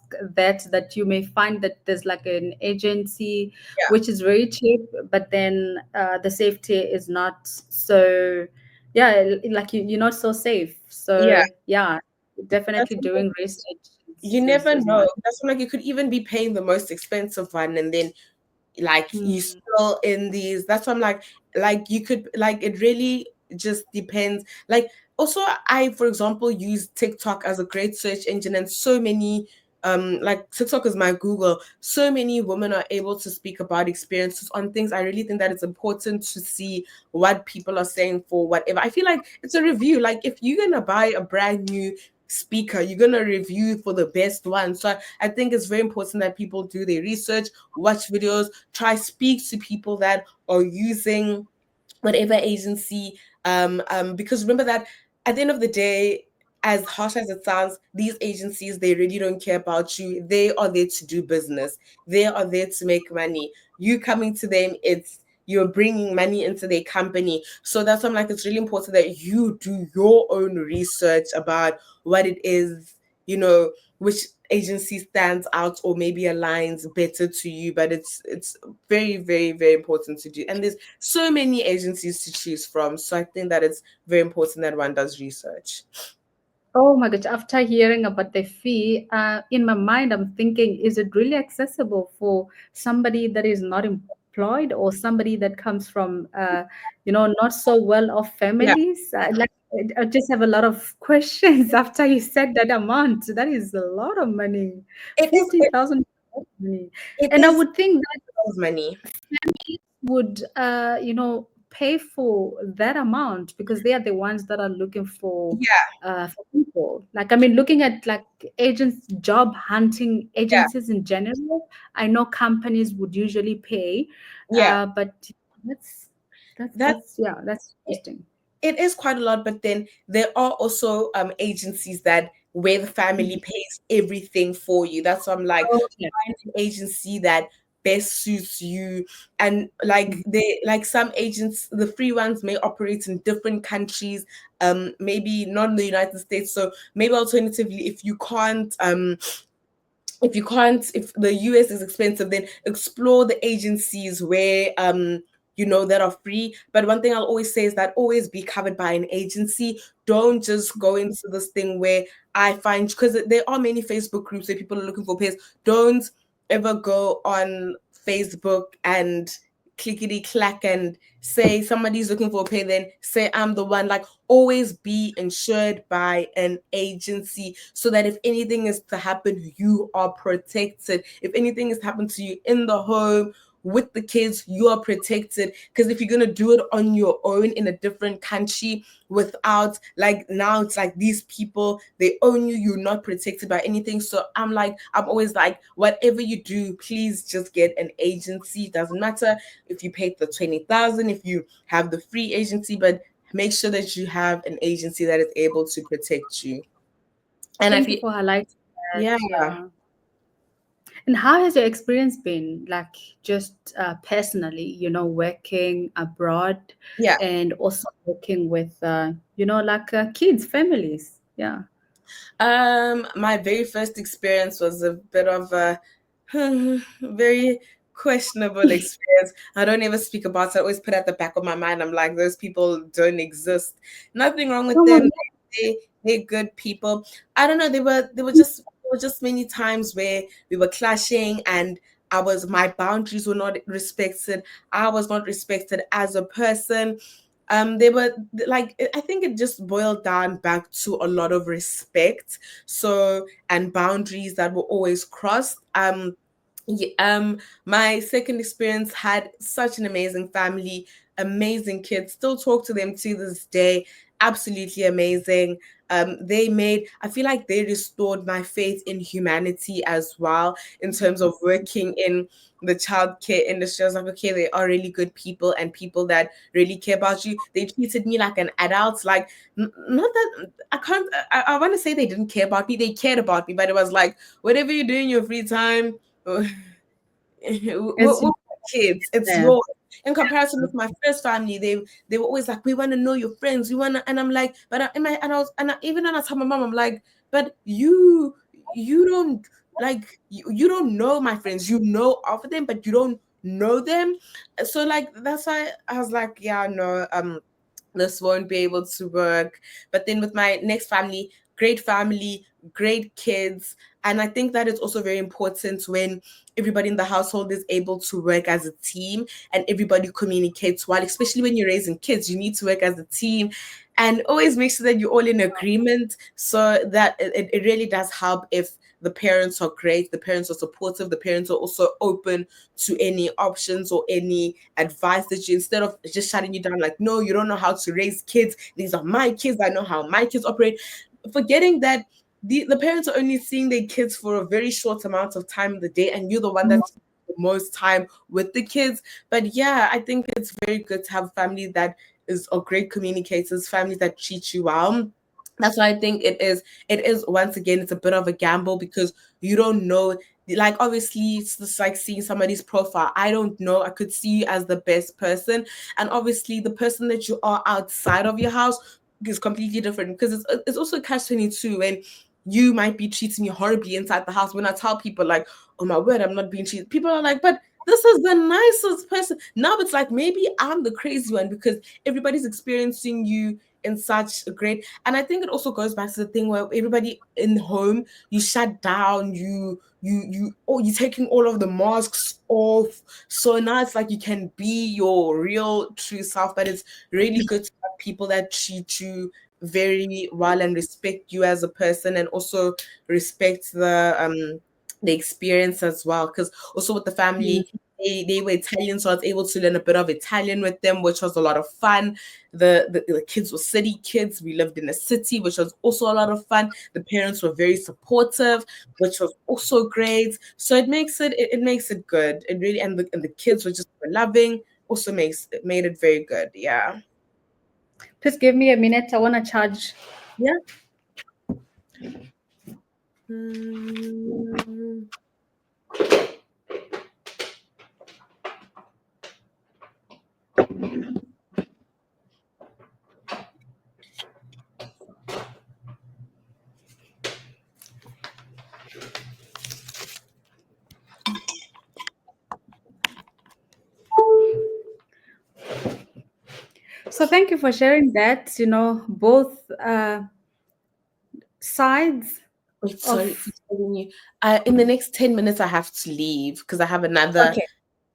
that you may find that there's like an agency yeah, which is very cheap, but then the safety is not so, yeah, like you're not so safe. yeah. So yeah, That's definitely something doing research you is never is know. much. That's like you could even be paying the most expensive one, and then like you Hmm. still in these. That's why I'm like you could, like, it really just depends. Like, also, I, for example, use TikTok as a great search engine, and so many like TikTok is my Google. So many women are able to speak about experiences on things. I really think that it's important to see what people are saying for whatever. I feel like it's a review. Like, if you're gonna buy a brand new speaker, you're gonna review for the best one. So I think it's very important that people do their research, watch videos, try speak to people that are using whatever agency. Because remember that at the end of the day, as harsh as it sounds, these agencies, they really don't care about you. They are there to do business. They are there to make money. You coming to them, it's you're bringing money into their company. So that's why I'm like, it's really important that you do your own research about what it is, which agency stands out or maybe aligns better to you. But it's very, very, very important to do. And there's so many agencies to choose from. So I think that it's very important that one does research. Oh my gosh, after hearing about the fee, in my mind, I'm thinking, is it really accessible for somebody that is not employed or somebody that comes from, not so well off Yeah, families? I just have a lot of questions after you said that amount. That is a lot of money, it is. It, 50,000 money. it And I is would think money. would pay for that amount because they are the ones that are looking Yeah, for people. Like, I mean, looking at like agents, job hunting yeah, agencies in general, I know companies would usually pay, yeah. but that's That that's interesting. it is quite a lot, but then there are also agencies that where the family Mhm. pays everything for you. That's why I'm like, Okay. find an agency that best suits you. And like, Mhm. they like some agents, the free ones may operate in different countries, maybe not in the United States. So maybe alternatively, if the US is expensive, then explore the agencies where that are free. But one thing I'll always say is that always be covered by an agency. Don't just go into this thing where I find, because there are many Facebook groups where people are looking for pairs. Don't ever go on Facebook and clickety clack and say somebody's looking for a pay, then say I'm the one. Like, always be insured by an agency, so that if anything is to happen, you are protected. If anything is to happen to you in the home with the kids, you are protected. Because if you're going to do it on your own in a different country without, like, now it's like these people, they own you, you're not protected by anything. So I'm always like, whatever you do, please just get an agency. It doesn't matter if you paid the 20,000, if you have the free agency, but make sure that you have an agency that is able to protect you. And I Thank you feel, for highlighting that. yeah, Yeah. And how has your experience been, like just personally, working abroad yeah. and also working with, like kids, families? Yeah. My very first experience was a bit of a very questionable experience. I don't ever speak about it. I always put it at the back of my mind. I'm like, those people don't exist. Nothing wrong with Oh my them. God. They're good people. I don't know. There were just many times where we were clashing, and my boundaries were not respected. I was not respected as a person. They were like, I think it just boiled down back to a lot of respect, so, and boundaries that were always crossed. Yeah, my second experience had such an amazing family, amazing kids. Still talk to them to this day. Absolutely amazing. I feel like they restored my faith in humanity as well, in terms of working in the childcare industry. I was like, okay, they are really good people and people that really care about you. They treated me like an adult. Like, not that I can't, I want to say they didn't care about me. They cared about me, but it was like, whatever you do in your free time, It's we're kids. It's yeah. yours. In comparison with my first family, they were always like, "We want to know your friends. We want to," and I'm like, "But and I was, even when I tell my mom, I'm like, but you don't like you don't know my friends. You know of them, but you don't know them. So like that's why I was like, yeah, no, this won't be able to work. But then with my next family, great kids. And I think that it's also very important when everybody in the household is able to work as a team and everybody communicates well, especially when you're raising kids. You need to work as a team and always make sure that you're all in agreement, so that it really does help if the parents are great, the parents are supportive, the parents are also open to any options or any advice that you, instead of just shutting you down, like, no, you don't know how to raise kids. These are my kids. I know how my kids operate. Forgetting that the parents are only seeing their kids for a very short amount of time in the day, and you're the one that's the most time with the kids. But yeah, I think it's very good to have a family that is are great communicators, families that treat you well. That's why I think it is once again, it's a bit of a gamble because you don't know. Like, obviously it's just like seeing somebody's profile. I don't know, I could see you as the best person, and obviously the person that you are outside of your house is completely different, because it's also catch-22 when you might be treating me horribly inside the house. When I tell people like, oh my word, I'm not being treated, people are like, but this is the nicest person. Now it's like maybe I'm the crazy one because everybody's experiencing you in such a great. And I think it also goes back to the thing where everybody in home, you shut down, you're taking all of the masks off. So now it's like you can be your real true self. But it's really good to have people that treat you very well and respect you as a person, and also respect the experience as well. Because also with the family, they were Italian, so I was able to learn a bit of Italian with them, which was a lot of fun. The kids were city kids. We lived in a city, which was also a lot of fun. The parents were very supportive, which was also great. So it makes it good. It really, and the kids were loving. Also made it very good. Yeah. Please give me a minute. I want to charge. Yeah. Mm. So thank you for sharing that. Both sides Wait, sorry of. for telling you. In the next 10 minutes, I have to leave because I have another. Okay.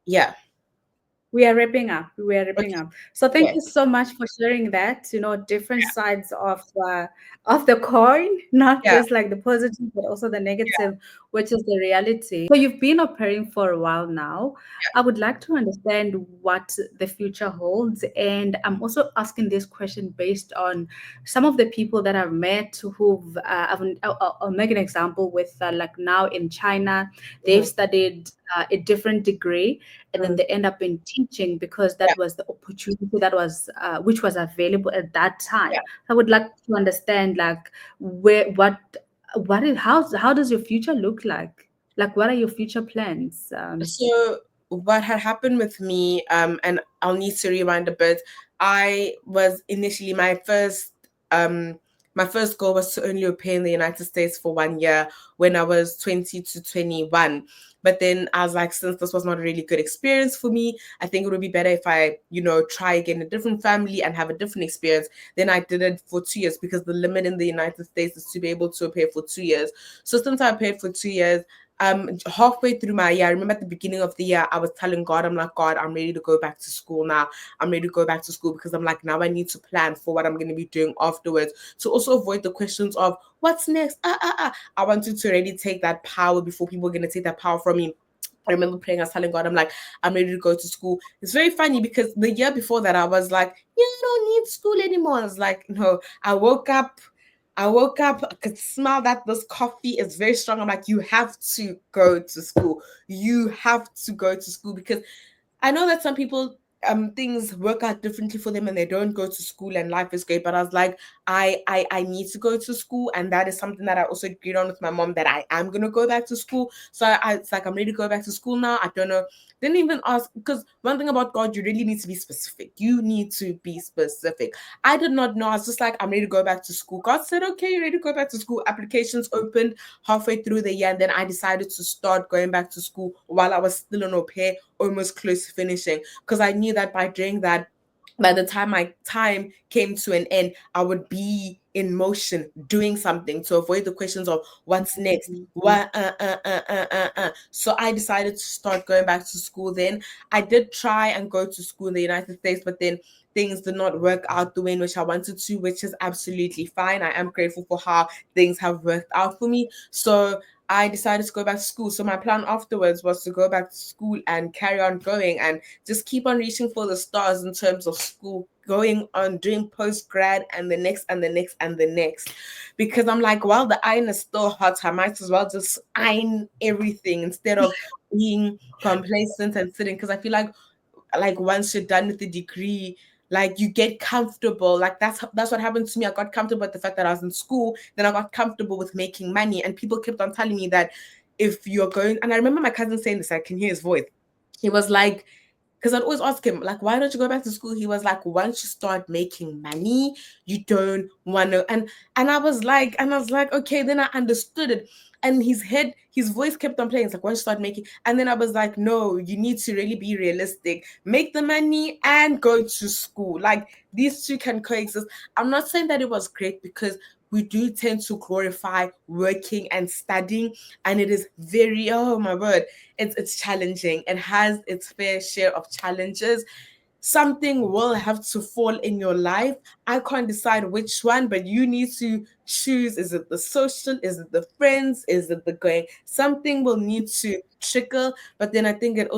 Yeah. We are wrapping up. We are wrapping Okay. up. So thank Yes. you so much for sharing that. Different sides of the coin, not Yeah. just like the positive, but also the negative, which is the reality. So you've been operating for a while now. I would like to understand what the future holds, and I'm also asking this question based on some of the people that I've met who've. I'll make an example with like now in China, they've Mhm. studied a different degree and then Mm. they end up in teaching because Yeah. that was the opportunity that was which was available at that Yeah. time. I would like to understand like where what is how does your future look like what are your future plans? So what had happened with me, and I'll need to rewind a bit. I was initially my first goal was to only appear in the United States for 1 year when I was 20 to 21. But then I was like, since this was not a really good experience for me, I think it would be better if I, try again a different family and have a different experience. Then I did it for 2 years because the limit in the United States is to be able to appear for 2 years. So since I appeared for 2 years, halfway through my year, I remember at the beginning of the year, I was telling God, I'm like, God, I'm ready to go back to school now. I'm ready to go back to school because I'm like, now I need to plan for what I'm going to be doing afterwards, to also avoid the questions of what's next. I wanted to already take that power before people are going to take that power from me. I remember praying, I was telling God, I'm like, I'm ready to go to school. It's very funny because the year before that, I was like, yeah, I don't need school anymore. I was like, no, I woke up I woke up, I could smell that this coffee is very strong. I'm like, you have to go to school. You have to go to school because I know that some people things work out differently for them and they don't go to school and life is great. But I was like, I need to go to school, and that is something that I also agreed on with my mom that I am gonna go back to school. So it's like I'm ready to go back to school now. I don't know. Didn't even ask because one thing about God, you really need to be specific. You need to be specific. I did not know. I was just like, I'm ready to go back to school. God said, okay, you're ready to go back to school. Applications opened halfway through the year, and then I decided to start going back to school while I was still an au pair, almost close to finishing, because I knew that by doing that, by the time my time came to an end, I would be in motion doing something to avoid the questions of what's next. What So I decided to start going back to school then. I did try and go to school in the United States, but then things did not work out the way in which I wanted to, which is absolutely fine. I am grateful for how things have worked out for me. So I decided to go back to school. So my plan afterwards was to go back to school and carry on going and just keep on reaching for the stars in terms of school, going on doing post grad and the next and the next and the next. Because I'm like, while the iron is still hot, I might as well just iron everything instead of being complacent and sitting. Because I feel like once you're done with the degree, like you get comfortable. Like that's what happened to me. I got comfortable with the fact that I was in school, then I got comfortable with making money, and people kept on telling me that if you're going, and I remember my cousin saying this, I can hear his voice. He was like, because I'd always ask him, like, why don't you go back to school? He was like, once you start making money, you don't want to. And I was like, okay, then I understood it. And his voice kept on playing. It's like, once you start making, and then I was like, no, you need to really be realistic. Make the money and go to school. Like these two can coexist. I'm not saying that it was great because we do tend to glorify working and studying, and it is very, oh my word, it's challenging. It has its fair share of challenges. Something will have to fall in your life. I can't decide which one, but you need to choose. Is it the social? Is it the friends? Is it the going? Something will need to trickle. But then I think it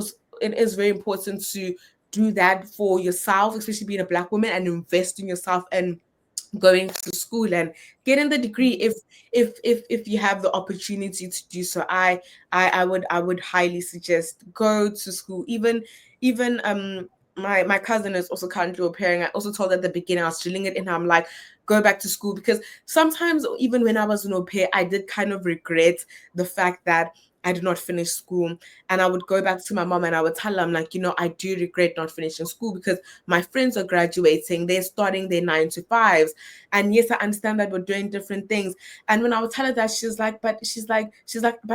is very important to do that for yourself, especially being a Black woman, and invest in yourself and going to school and getting the degree if you have the opportunity to do so. I would highly suggest go to school. Even my cousin is also currently preparing. I also told her at the beginning, I was drilling it in her. I'm like, go back to school, because sometimes even when I was an au pair, I did kind of regret the fact that I did not finish school. And I would go back to my mom and I would tell her, I'm like, I do regret not finishing school because my friends are graduating, they're starting their 9 to 5s. And yes, I understand that we're doing different things. And when I would tell her that, she's like, but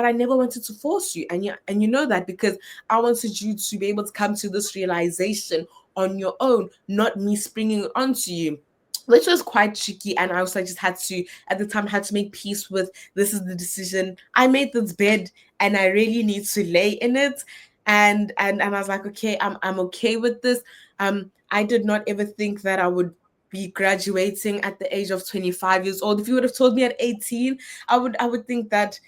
I never wanted to force you. And you know that because I wanted you to be able to come to this realization on your own, not me springing it onto you, which was quite tricky. And I also just had to, at the time, had to make peace with, this is the decision. I made this bed and I really need to lay in it. And I was like, okay, I'm okay with this. I did not ever think that I would be graduating at the age of 25 years old. If you would have told me at 18, I would think that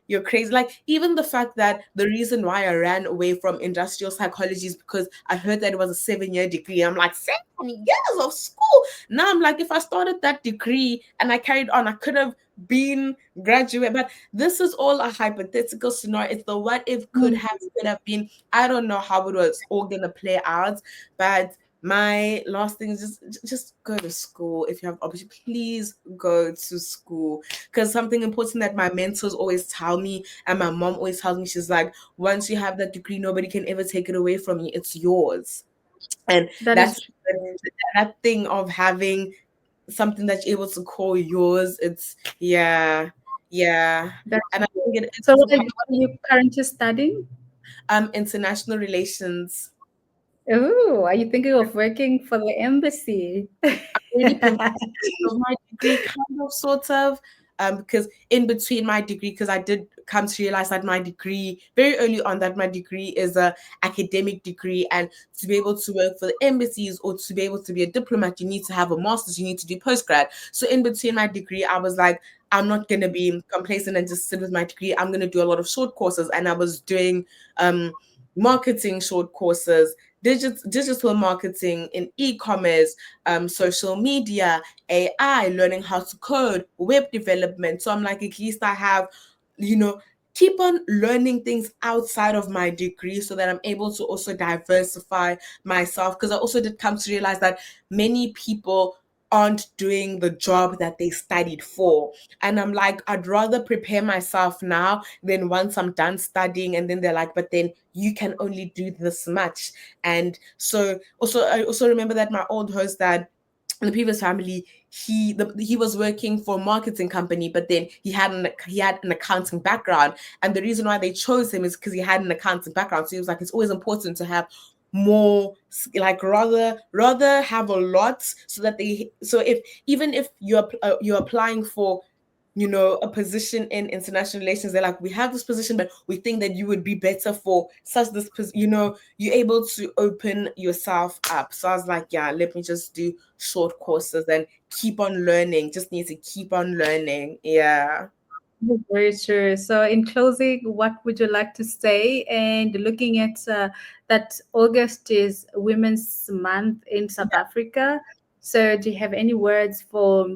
you're crazy. Like even the fact that the reason why I ran away from industrial psychology is because I heard that it was a 7-year degree. I'm like, 7 years of school. Now I'm like, if I started that degree and I carried on, I could have been graduate. But this is all a hypothetical scenario. It's the what if, could have been. I don't know how it was all gonna play out, but my last thing is just go to school. If you have opportunity, please go to school. Because something important that my mentors always tell me and my mom always tells me, she's like, once you have that degree, nobody can ever take it away from you. It's yours. And That is that's true. that thing of having something that you're able to call yours. It's yeah. That's And I think it's so. also What are you currently studying? international relations. Oh, are you thinking of working for the embassy? Already progressed of my degree, kind of, sort of. Because in between my degree, because I did come to realize that my degree very early on, that my degree is a academic degree, and to be able to work for the embassies or to be able to be a diplomat, you need to have a master's, you need to do postgrad. So in between my degree, I was like, I'm not gonna be complacent and just sit with my degree. I'm gonna do a lot of short courses, and I was doing marketing short courses digital marketing, in e-commerce, social media, AI, learning how to code, web development. So I'm like, at least I have, you know, keep on learning things outside of my degree so that I'm able to also diversify myself. Because I also did come to realize that many people aren't doing the job that they studied for. And I'm like, I'd rather prepare myself now than once I'm done studying. And then they're like, but then you can only do this much. And so also, I also remember that my old host that in the previous family, he was working for a marketing company, but then he had an accounting background, and the reason why they chose him is because he had an accounting background. So he was like, it's always important to have more, like rather have a lot, so that they, so if even if you're applying for, a position in international relations, they're like, we have this position, but we think that you would be better for such this you're able to open yourself up. So I was like, yeah, let me just do short courses and keep on learning. Just need to keep on learning. Yeah. Very true. So, in closing, what would you like to say? And looking at that August is Women's Month in South Africa. So, do you have any words for,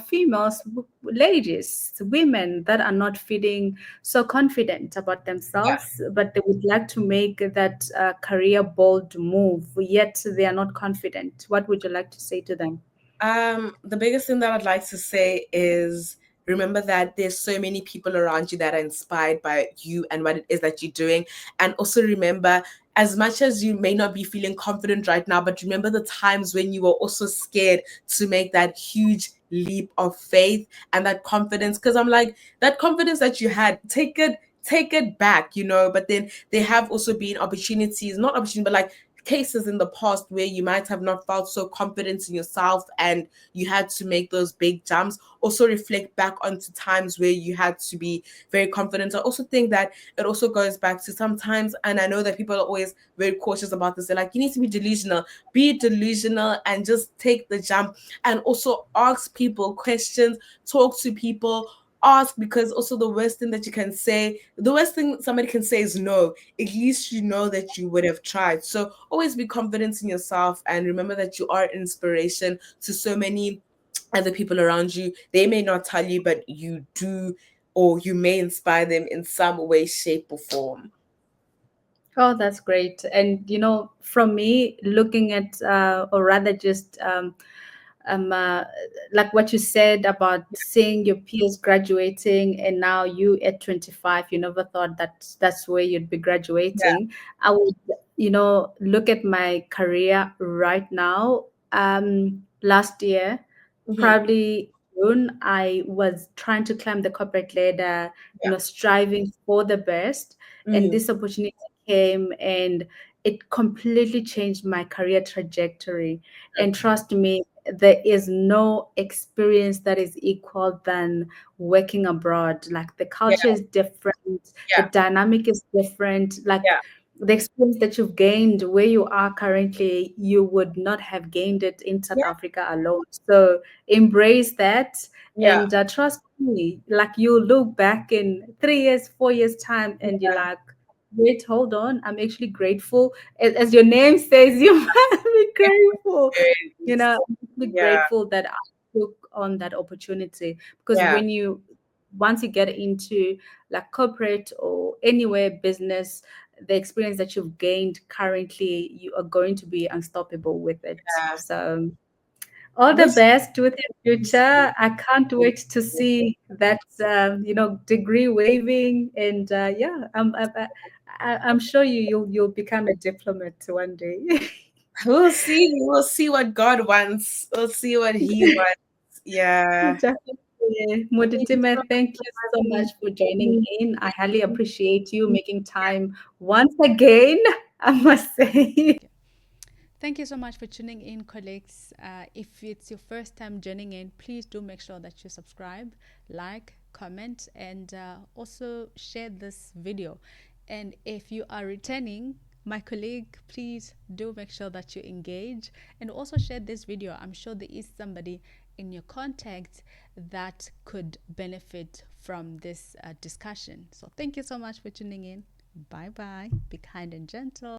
females, ladies, women that are not feeling so confident about Yeah. themselves, but they would like to make that career bold move, yet they are not confident? What would you like to say to them? The biggest thing that I'd like to say is, remember that there's so many people around you that are inspired by you and what it is that you're doing. And also remember, as much as you may not be feeling confident right now, but remember the times when you were also scared to make that huge leap of faith and that confidence. Because I'm like, that confidence that you had, take it back, but then there have also been opportunities, not opportunities, but like cases in the past where you might have not felt so confident in yourself and you had to make those big jumps. Also reflect back onto times where you had to be very confident. I also think that it also goes back to sometimes, and I know that people are always very cautious about this, they're like, you need to be delusional and just take the jump, and also ask people questions, talk to people, ask, because also the worst thing somebody can say is no. At least you know that you would have tried. So always be confident in yourself and remember that you are inspiration to so many other people around you. They may not tell you, but you do, or you may inspire them in some way, shape, or form. Oh, that's great. And from me, looking at, or rather, just uh, like what you said about seeing your peers graduating, and now you at 25, you never thought that that's where you'd be Yeah. graduating. I would, look at my career right now. Last year, Hmm. probably June, I was trying to climb the corporate ladder, Yeah. striving for the best, and Hmm. this opportunity came, and it completely changed my career trajectory. And trust me, there is no experience that is equal than working abroad. Like, the Yeah. culture is different, the Yeah. dynamic is different. Like, Yeah. the experience that you've gained where you are currently, you would not have gained it in South Yeah. Africa alone. So embrace that, Yeah. and trust me, like, you look back in 3 years, 4 years time, and you're Yeah. like, wait, hold on, I'm actually grateful. As your name says, you must be grateful. Experience. I'm really Yeah. grateful that I took on that opportunity, because Yeah. once you get into like corporate or anywhere business, the experience that you've gained currently, you are going to be unstoppable with it. Yeah. So all the This. best with your future. I can't wait to see that degree waving, and yeah, I'm sure you'll become a diplomat one day. We'll see. We'll see what God wants. We'll see what He wants. Yeah. Definitely. Thank you so Muditime, much thank for you so having much me. for joining in. I highly appreciate you making time once again, I must say. Thank you so much for tuning in, colleagues. If it's your first time joining in, please do make sure that you subscribe, like, comment, and also share this video. And if you are returning, my colleague, please do make sure that you engage and also share this video. I'm sure there is somebody in your contact that could benefit from this discussion. So thank you so much for tuning in. Bye bye. Be kind and gentle.